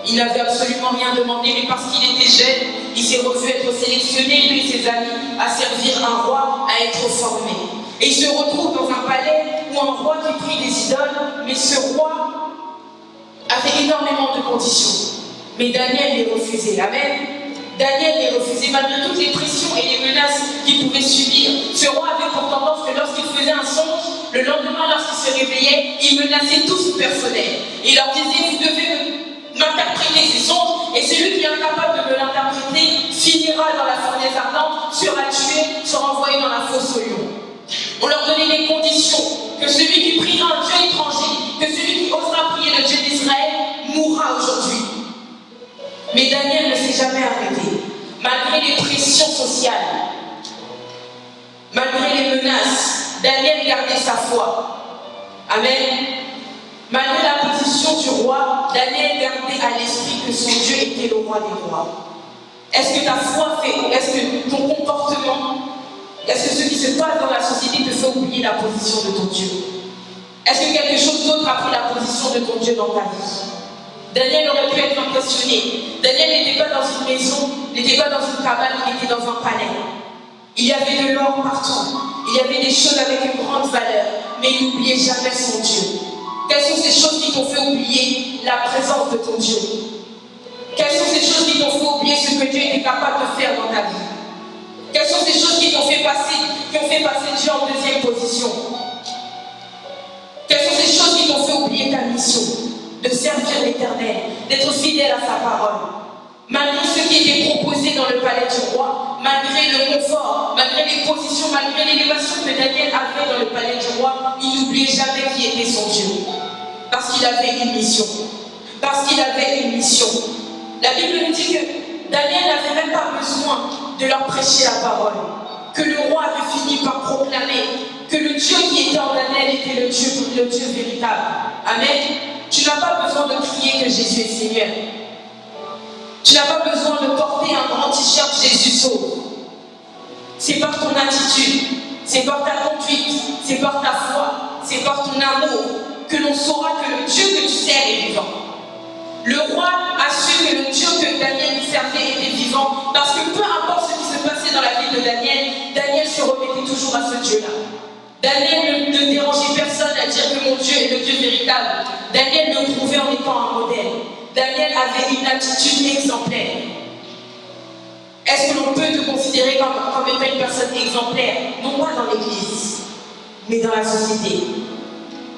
[SPEAKER 1] Il n'avait absolument rien demandé, mais parce qu'il était jeune, il s'est revu être sélectionné, lui et ses amis, à servir un roi, à être formé. Et il se retrouve dans un palais où un roi qui prie des idoles, mais ce roi avait énormément de conditions. Mais Daniel les refusait. Amen. Daniel les refusait malgré toutes les pressions et les menaces qu'il pouvait subir. Ce roi avait pour tendance que lorsqu'il faisait un songe, le lendemain, lorsqu'il se réveillait, il menaçait tout son personnel. Il leur disait, vous devez m'interpréter ces songes, et celui qui est incapable de me l'interpréter finira dans la fournaise ardente, sera tué, sera envoyé dans la fosse au lion. On leur donnait les conditions, que celui qui priera un Dieu étranger, que celui qui osera prier le Dieu d'Israël, mourra aujourd'hui. Mais Daniel ne s'est jamais arrêté, malgré les pressions sociales, malgré les menaces. Daniel gardait sa foi. Amen. Malgré la position du roi, Daniel gardait à l'esprit que son Dieu était le roi des rois. Est-ce que ta foi fait, est-ce que ton comportement, est-ce que ce qui se passe dans la société te fait oublier la position de ton Dieu? Est-ce que quelque chose d'autre a pris la position de ton Dieu dans ta vie? Daniel aurait pu être impressionné. Daniel n'était pas dans une maison, n'était pas dans une cabane, il était dans un palais. Il y avait de l'or partout. Il y avait des choses avec une grande valeur, mais il n'oubliait jamais son Dieu. Quelles sont ces choses qui t'ont fait oublier la présence de ton Dieu? Quelles sont ces choses qui t'ont fait oublier ce que Dieu était capable de faire dans ta vie? Quelles sont ces choses qui t'ont fait passer, qui ont fait passer Dieu en deuxième position? Quelles sont ces choses qui t'ont fait oublier ta mission? De servir l'Éternel, d'être fidèle à sa parole. Malgré ce qui était proposé dans le palais du roi, malgré le confort, malgré les positions, malgré l'élévation que Daniel avait dans le palais du roi, il n'oubliait jamais qui était son Dieu. Parce qu'il avait une mission. Parce qu'il avait une mission. La Bible nous dit que Daniel n'avait même pas besoin de leur prêcher la parole. Que le roi avait fini par proclamer que le Dieu qui était en Daniel était le Dieu véritable. Amen. Tu n'as pas besoin de crier que Jésus est Seigneur. Tu n'as pas besoin de porter un grand t-shirt Jésus sauve. C'est par ton attitude, c'est par ta conduite, c'est par ta foi, c'est par ton amour que l'on saura que le Dieu que tu sers est vivant. Le roi a su que le Dieu que Daniel servait était vivant parce que peu importe ce qui se passait dans la vie de Daniel, Daniel se remettait toujours à ce Dieu-là. Daniel ne dérangeait personne à dire que mon Dieu est le Dieu véritable. Daniel le prouvait en étant un modèle. Daniel avait une attitude exemplaire. Est-ce que l'on peut te considérer comme étant une personne exemplaire? Non pas dans l'église, mais dans la société.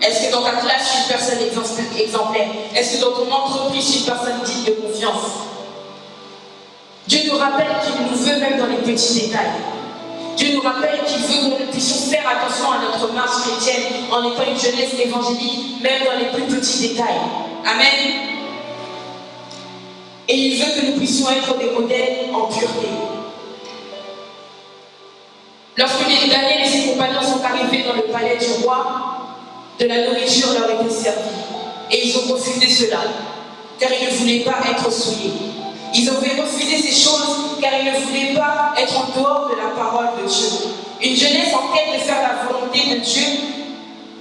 [SPEAKER 1] Est-ce que dans ta classe, tu es une personne exemplaire? Est-ce que dans ton entreprise, tu es une personne digne de confiance? Dieu nous rappelle qu'il nous veut même dans les petits détails. Dieu nous rappelle qu'il veut que nous puissions faire attention à notre marche chrétienne en étant une jeunesse évangélique, même dans les plus petits détails. Amen. Et il veut que nous puissions être des modèles en pureté. Lorsque Daniel et ses compagnons sont arrivés dans le palais du roi, de la nourriture leur était servie. Et ils ont refusé cela, car ils ne voulaient pas être souillés. Ils avaient refusé ces choses, car ils ne voulaient pas être en dehors de la parole de Dieu. Une jeunesse en quête de faire la volonté de Dieu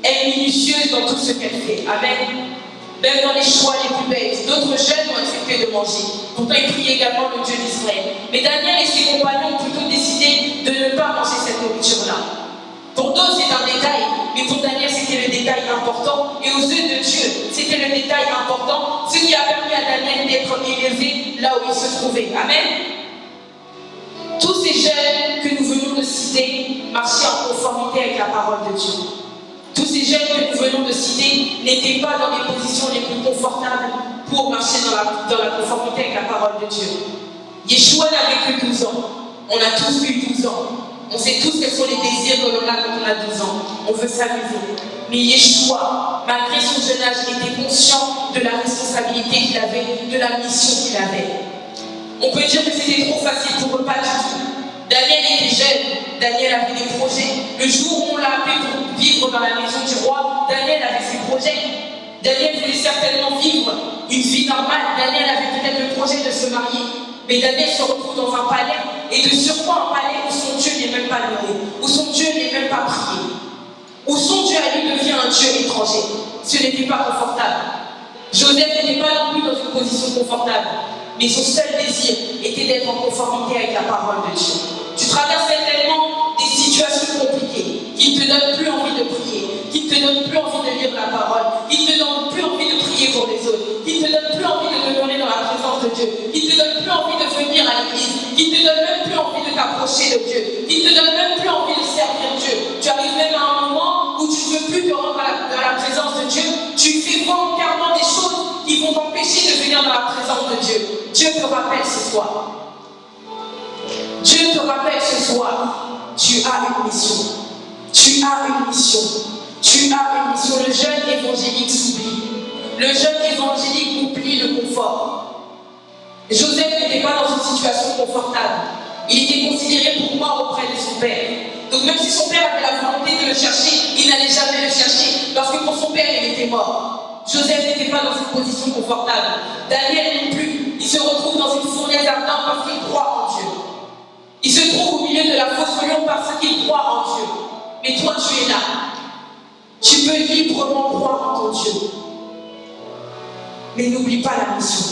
[SPEAKER 1] est minutieuse dans tout ce qu'elle fait. Amen. Même dans les choix les plus bêtes, d'autres jeunes ont accepté de manger. Pourtant, ils prient également le Dieu d'Israël. Mais Daniel et ses compagnons ont plutôt décidé de ne pas manger cette nourriture-là. Pour d'autres, c'est un détail, mais pour Daniel, c'était le détail important. Et aux yeux de Dieu, c'était le détail important, ce qui a permis à Daniel d'être élevé là où il se trouvait. Amen. Tous ces jeunes que nous venons de citer marchaient en conformité avec la parole de Dieu. Tous ces jeunes que nous venons de citer n'étaient pas dans les positions les plus confortables pour marcher dans la conformité avec la parole de Dieu. Yeshua n'avait que 12 ans. On a tous eu 12 ans. On sait tous quels sont les désirs que l'on a quand on a 12 ans. On veut s'amuser. Mais Yeshua, malgré son jeune âge, était conscient de la responsabilité qu'il avait, de la mission qu'il avait. On peut dire que c'était trop facile pour eux, pas du tout. Daniel était jeune, Daniel avait des projets. Le jour où on l'a appelé pour vivre dans la maison du roi, Daniel avait ses projets. Daniel voulait certainement vivre une vie normale. Daniel avait peut-être le projet de se marier. Mais Daniel se retrouve dans un palais et de surcroît un palais où son Dieu n'est même pas loué, où son Dieu n'est même pas prié, où son Dieu à lui devient un Dieu étranger. Ce n'était pas confortable. Joseph n'était pas non plus dans une position confortable, mais son seul désir était d'être en conformité avec la parole de Dieu. Tu traverses tellement des situations compliquées qui ne te donnent plus envie de prier, qui ne te donnent plus envie de lire la parole, qui ne te donnent plus envie de prier pour les autres, qui ne te donnent plus envie de demeurer dans la présence de Dieu, qui ne te donnent plus envie de venir à l'église, qui ne te donnent même plus envie de t'approcher de Dieu, qui ne te donnent même plus envie de servir Dieu. Tu arrives même à un moment où tu ne veux plus te rendre dans la présence de Dieu, tu fais volontairement des choses qui vont t'empêcher de venir dans la présence de Dieu. Dieu te rappelle ce soir. Dieu te rappelle ce soir, tu as une mission. Tu as une mission. Tu as une mission. Le jeune évangélique s'oublie. Le jeune évangélique oublie le confort. Joseph n'était pas dans une situation confortable. Il était considéré pour mort auprès de son père. Donc même si son père avait la volonté de le chercher, il n'allait jamais le chercher. Parce que pour son père, il était mort. Joseph n'était pas dans une position confortable. Daniel non plus. Il se retrouve dans une fournaise ardente parce qu'il croit en Dieu. Il se trouve au milieu de la fosse au lion parce qu'il croit en Dieu. Mais toi, tu es là. Tu peux librement croire en ton Dieu. Mais n'oublie pas la mission.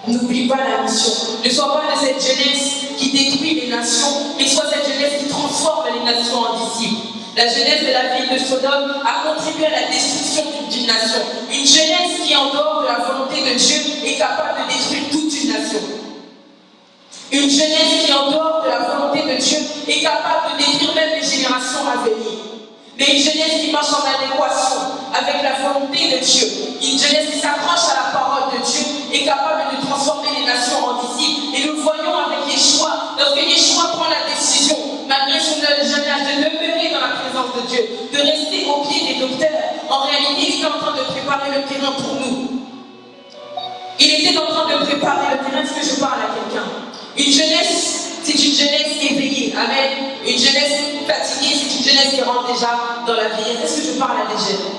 [SPEAKER 1] N'oublie pas la mission. Ne sois pas de cette jeunesse qui détruit les nations, mais sois cette jeunesse qui transforme les nations en disciples. La jeunesse de la ville de Sodome a contribué à la destruction d'une nation. Une jeunesse qui, en dehors de la volonté de Dieu, est capable de détruire toute une nation. Une jeunesse qui, en dehors de la volonté de Dieu, est capable de détruire même les générations à venir. Mais une jeunesse qui marche en adéquation avec la volonté de Dieu, une jeunesse qui s'accroche à la parole de Dieu, est capable de transformer les nations en disciples. Et nous voyons avec Yeshua, lorsque Yeshua prend la décision, malgré son jeune âge, de demeurer dans la présence de Dieu, de rester au pied des docteurs, en réalité, il était en train de préparer le terrain pour nous. Il était en train de préparer le terrain. Est-ce que je parle à quelqu'un? Une jeunesse, c'est une jeunesse éveillée. Amen. Une jeunesse fatiguée, c'est une jeunesse qui rentre déjà dans la vie. Est-ce que je parle à des jeunes?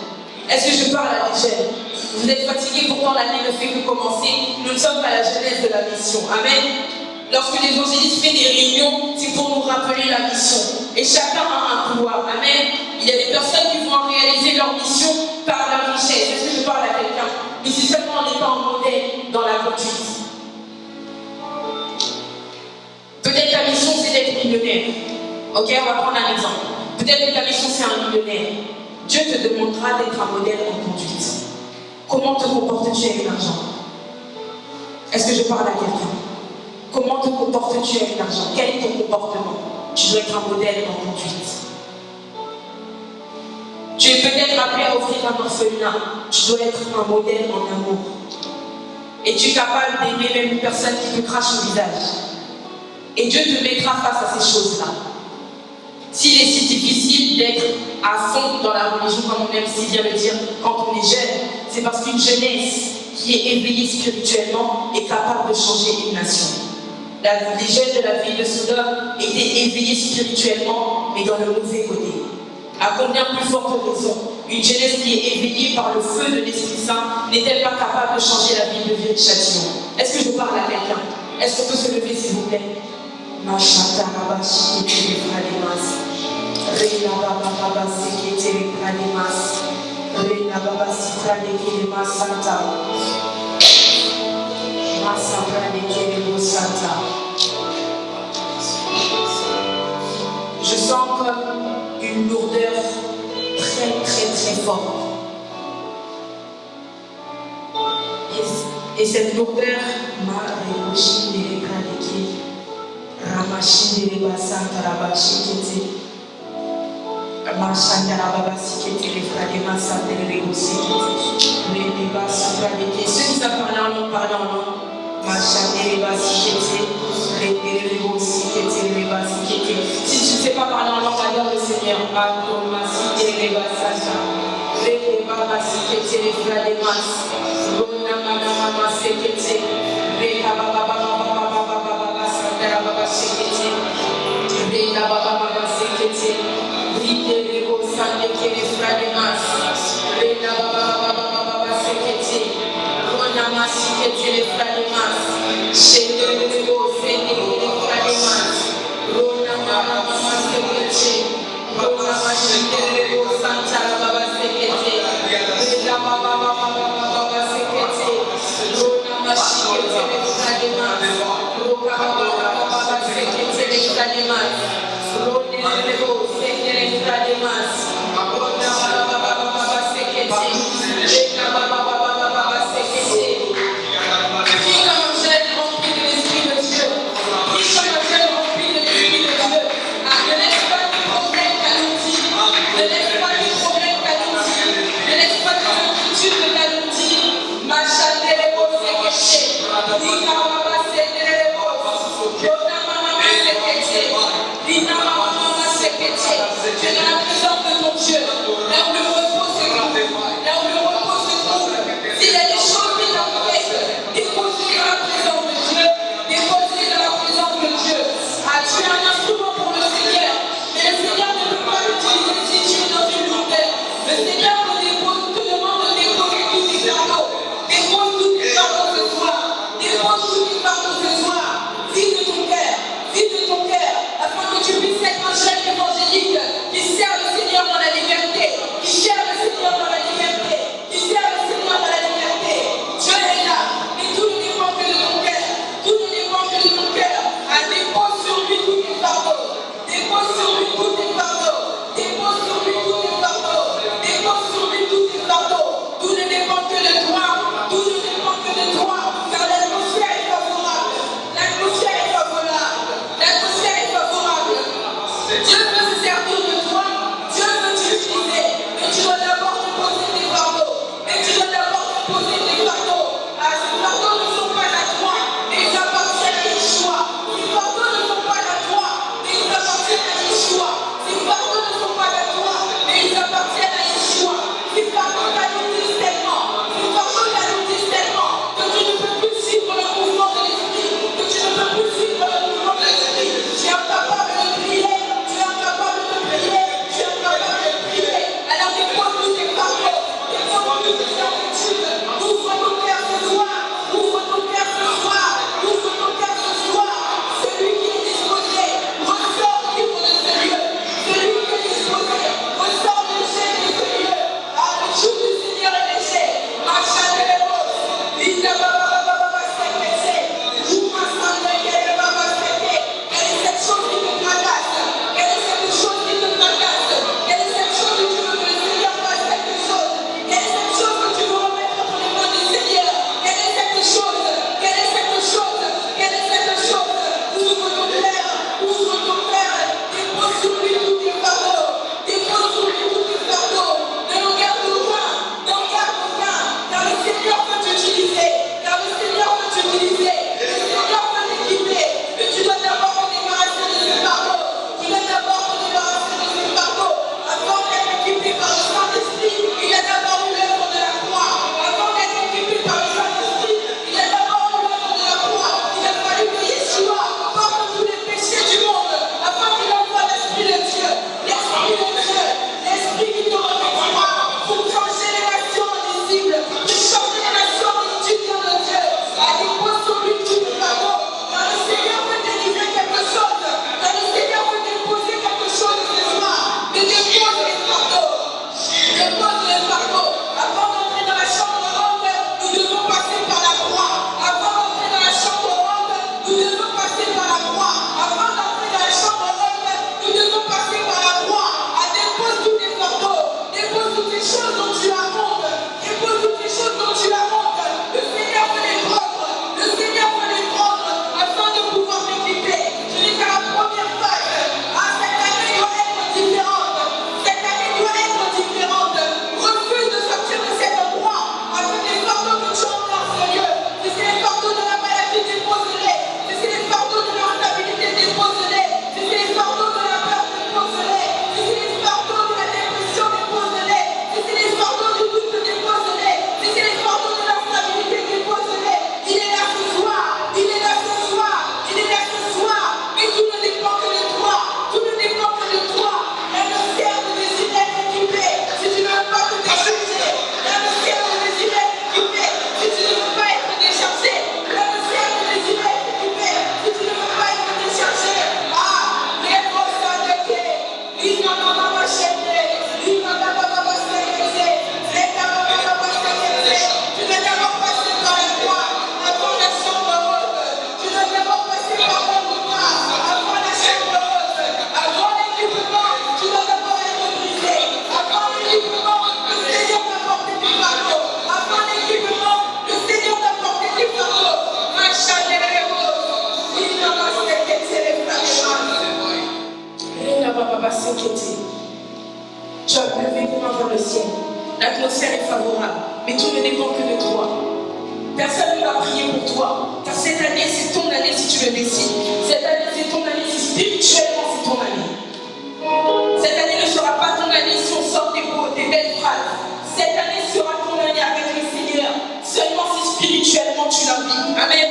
[SPEAKER 1] Est-ce que je parle à des jeunes? Vous êtes fatigués, pourtant l'année ne fait que commencer. Nous ne sommes pas la jeunesse de la mission. Amen. Lorsque l'évangéliste fait des réunions, c'est pour nous rappeler la mission. Et chacun a un couloir. Amen. Il y a des personnes qui vont réaliser leur mission par la richesse. Est-ce que je parle à quelqu'un? Mais si seulement on n'est pas en modèle dans la conduite. Peut-être ta mission c'est d'être millionnaire. Ok, on va prendre un exemple. Peut-être que ta mission c'est un millionnaire. Dieu te demandera d'être un modèle en conduite. Comment te comportes-tu avec l'argent? Est-ce que je parle à quelqu'un? Comment te comportes-tu avec l'argent? Quel est ton comportement? Tu dois être un modèle en conduite. Tu es peut-être appelé à offrir un orphelinat. Tu dois être un modèle en amour. Et tu es capable d'aimer même une personne qui te crache au visage. Et Dieu te mettra face à ces choses-là. S'il est si difficile d'être à fond dans la religion, comme on aime si bien le dire, quand on est jeune, c'est parce qu'une jeunesse qui est éveillée spirituellement est capable de changer une nation. Les jeunes de la ville de Sodome étaient éveillés spirituellement, mais dans le mauvais côté. À combien plus forte raison, une jeunesse qui est éveillée par le feu de l'Esprit Saint n'est-elle pas capable de changer la ville de Vieux-Châtillon? Est-ce que je parle à quelqu'un? Est-ce qu'on peut se lever, s'il vous plaît? Machata Rabashi qui était Pradimas. Reina Baba Baba qui était Pradimas. Reina Baba Sitra de Kilima Santa. Masapra de Kilimo Santa. Je sens comme une lourdeur très très très forte. Et cette lourdeur m'a réussi de l'écraniquer. Ramachine de Basanta Rabachikete. Machanda Rababasikete, les frères de Massanta de Régosikete. Les débats supradéqués. Ceux qui savent parler en langue, parlent en langue. Machanda de Basikete. Les Régosikete, les Basikete. Si tu ne sais pas parler en langue, adore le Seigneur. Adomasikete, les Basanta. Les débats Basikete, les frères de Massanta. Ronamama Sekete. Les Baba. Rina Baba Baba Sekete, Rite Rebo Sande Kere Frademas, Rina Baba Baba Sekete, Rona Masikete le Frademas, Shende Rebo Sende Kere Frademas. les choses dont tu as honte. Dépose toutes les choses dont tu as honte. Le Seigneur veut les prendre. Le Seigneur veut les prendre afin de pouvoir t'équiper. Tu n'es qu'à la première phase. Ah, cette année doit être différente. Cette année doit être différente. Refuse de sortir de cet endroit avec les fardeaux que tu as dans ce lieu. Si c'est les fardeaux de la maladie, dépose-les. Si c'est les fardeaux de l'instabilité, dépose-les. Si c'est les fardeaux de la peur, dépose-les. Si c'est les fardeaux de la dépression, dépose-les. Si c'est les fardeaux du doute, dépose-les. Si c'est les fardeaux de l'instabilité, dépose-les. Il est là ce soir. Il est là ce soir. Il est là ce soir. Et tout ne dépend que de toi. Tout ne dépend que de toi. Et le ciel te désire être équipé. Si tu ne veux pas te décharger, et le ciel te désire être équipé. Si tu ne veux pas être déchargé, et le ciel te désire être équipé. Si tu ne veux pas être déchargé, les bossins de quai, il n'a pas ma chaîne, il n'a pas ma sécurité, les gars, tu dois d'abord passer par la croix avant la chambre haute. Tu dois d'abord passer par le repas avant la chambre haute. Avant l'équipement, tu dois d'abord être brisé. Avant l'équipement, le Seigneur t'a porté tes fardeaux. Avant l'équipement, le Seigneur t'a porté tes fardeaux. Ma chandelle est rose. Il n'a pas sécurité les frères. Il n'a pas sécurité. Tu as levé tes mains vers le ciel. L'atmosphère est favorable, mais tout ne dépend que de toi. Personne ne va prier pour toi. Car cette année, c'est ton année si tu le décides. Cette année, c'est ton année si spirituellement c'est ton année. Cette année ne sera pas ton année si on sort des belles phrases. Cette année sera ton année avec le Seigneur. Seulement si spirituellement tu la vis. Amen.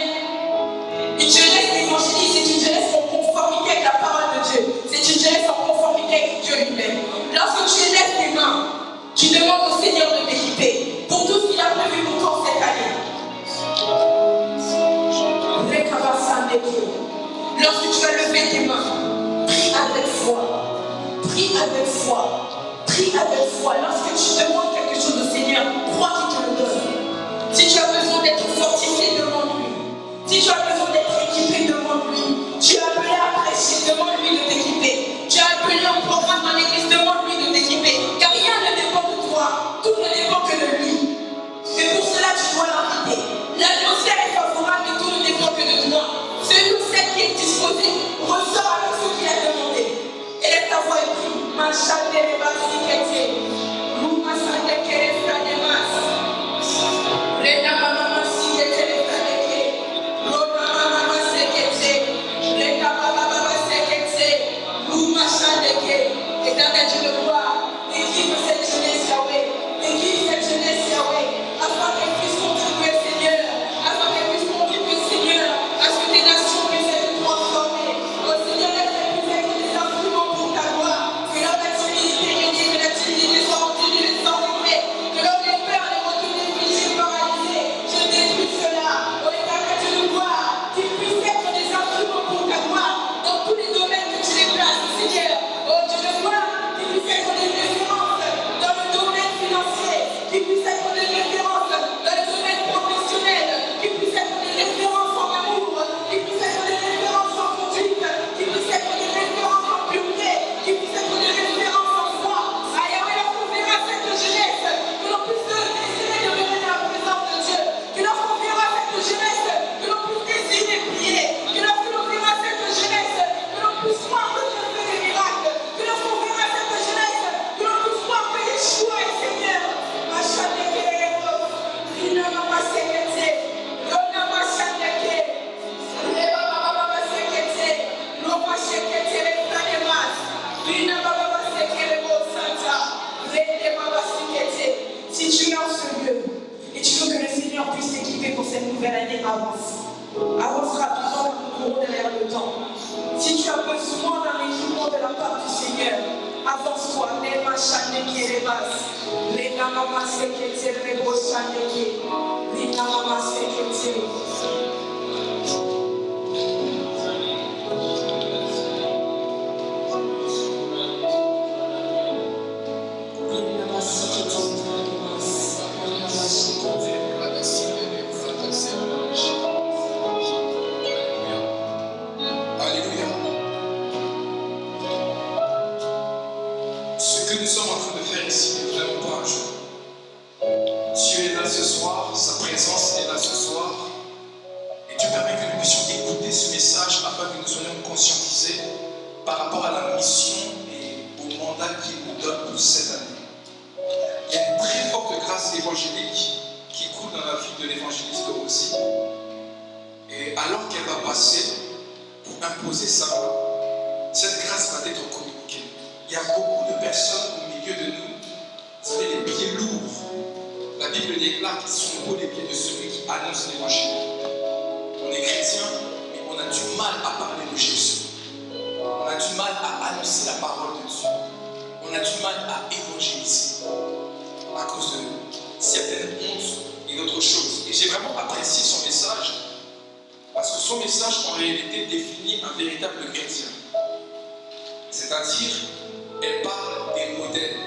[SPEAKER 1] Une jeunesse évangéliste, c'est une jeunesse en conformité avec la parole de Dieu. C'est une jeunesse en conformité avec Dieu lui-même. Lorsque tu élèves tes mains, tu demandes au Seigneur de t'équiper pour tout ce qu'il a prévu pour toi cette année. Lorsque tu vas lever tes mains, prie avec foi. Prie avec foi. Prie avec foi. Lorsque tu demandes quelque chose au Seigneur, crois qu'il te le donne. Si tu as besoin d'être fortifié, demande-lui. Si tu as besoin d'être équipé, demande-lui. Tu as appelé à prêcher, demande-lui de t'équiper. Tu as appelé un programme dans l'église, demande-lui de t'équiper. Car rien ne dépend de toi, tout ne dépend que de lui. Et pour cela, tu dois l'inviter. L'atmosphère est favorable, mais tout ne dépend que de toi. Celui ou celle qui est disposé ressort avec ce qu'il a demandé. Et laisse ta voix et prie. Machade les basikete. Louma sande kere frademas. Rena mama sikete le fradeke. Rona mama sekete. Rena baba sekete. Louma sandeke. Éternel, tu le vois. Équipe cette jeunesse, Yahweh. Équipe cette jeunesse, Yahweh. Afin qu'elle puisse contribuer, Seigneur. Afin qu'elle puisse contribuer, Seigneur, à ce que tes nations puissent être transformées. Oh Seigneur, laisse qu'elles puissent être des instruments pour ta gloire. Que leur activité régnée, que l'activité soit retenue sans effet. Que leur peur les retenue figés, paralysés. Je détruis cela. Oh Éternel, tu le vois. Qu'ils puissent être des instruments pour ta gloire. Dans tous les domaines que tu les places, Seigneur. Oh Dieu le vois. Qu'ils puissent être des références dans le domaine financier. Qu'ils puissent être des références dans le domaine professionnel. Qu'ils puissent être des références en amour. Qu'ils puissent être des références en conduite. Qu'ils puissent être des références en pureté. Qu'ils puissent être des références en foi. Ah Yahweh, lorsqu'on verra cette jeunesse, que l'on puisse désirer de venir dans la présence de Dieu. Que lorsqu'on verra cette jeunesse, que l'on puisse désirer prier. Que lorsque l'on verra cette jeunesse, que l'on puisse croire que Dieu fait des miracles. Que lorsqu'on verra cette jeunesse, que l'on puisse croire que Yeshua est Seigneur. Si tu es en ce lieu et tu veux que le Seigneur puisse t'équiper pour cette nouvelle année, avance. Avance rapidement, nous courons derrière le temps. Si tu as besoin d'un équipement de la part du Seigneur, avance-toi. Les machins qui les bases. Les namamas sekete, les brochans les namamas sekete.
[SPEAKER 3] Ce que nous sommes en train de faire ici n'est vraiment pas un jeu. grâce évangélique qui coule dans la vie de l'évangéliste aussi. Et alors qu'elle va passer pour imposer sa main, cette grâce va être communiquée. Il y a beaucoup de personnes au milieu de nous, vous savez, les pieds lourds. La Bible déclare qu'ils sont beaux les pieds de celui qui annonce l'évangile. On est chrétien, mais on a du mal à parler de Jésus. On a du mal à annoncer la parole de Dieu. On a du mal à évangéliser à cause de certaines hontes et d'autres choses. Et j'ai vraiment apprécié son message parce que son message en réalité définit un véritable chrétien. C'est-à-dire, elle parle des modèles.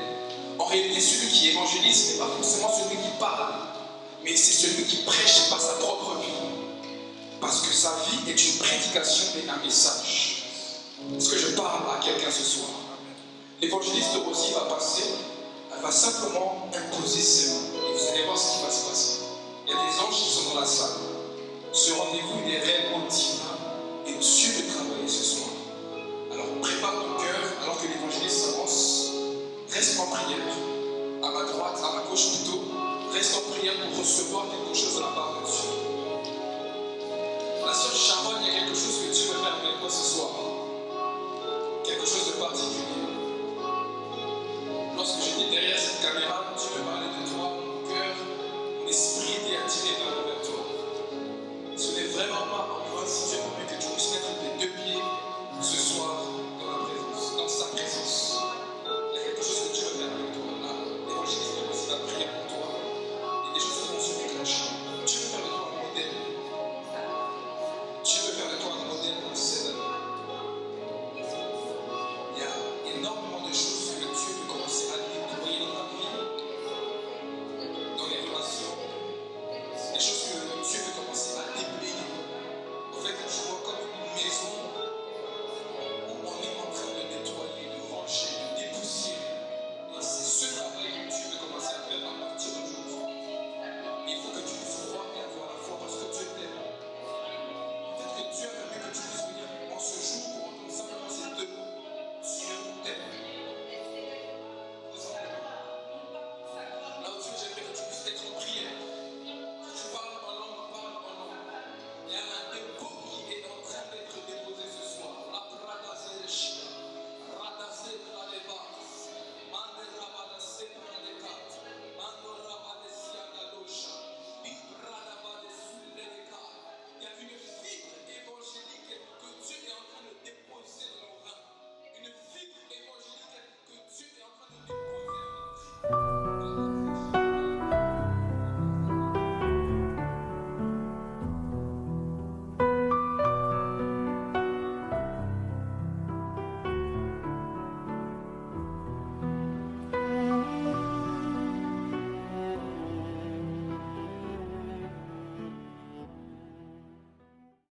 [SPEAKER 3] En réalité, celui qui évangélise n'est pas forcément celui qui parle, mais c'est celui qui prêche par sa propre vie. Parce que sa vie est une prédication et un message. Est-ce que je parle à quelqu'un ce soir? L'évangéliste aussi va passer, elle va simplement imposer ses mains. Et vous allez voir ce qui va se passer. Il y a des anges qui sont dans la salle. Ce rendez-vous, il est réellement divin et Dieu veut travailler ce soir. Alors prépare ton cœur alors que l'évangéliste s'avance. Reste en prière. À ma droite, à ma gauche plutôt. Reste en prière pour recevoir quelque chose de la part de Dieu. La sœur Sharon, il y a quelque chose que Dieu veut faire avec toi ce soir. Quelque chose de particulier. Lorsque j'étais derrière cette caméra, Dieu me parlait de toi, mon cœur, mon esprit était attiré vers toi. Ce n'est vraiment pas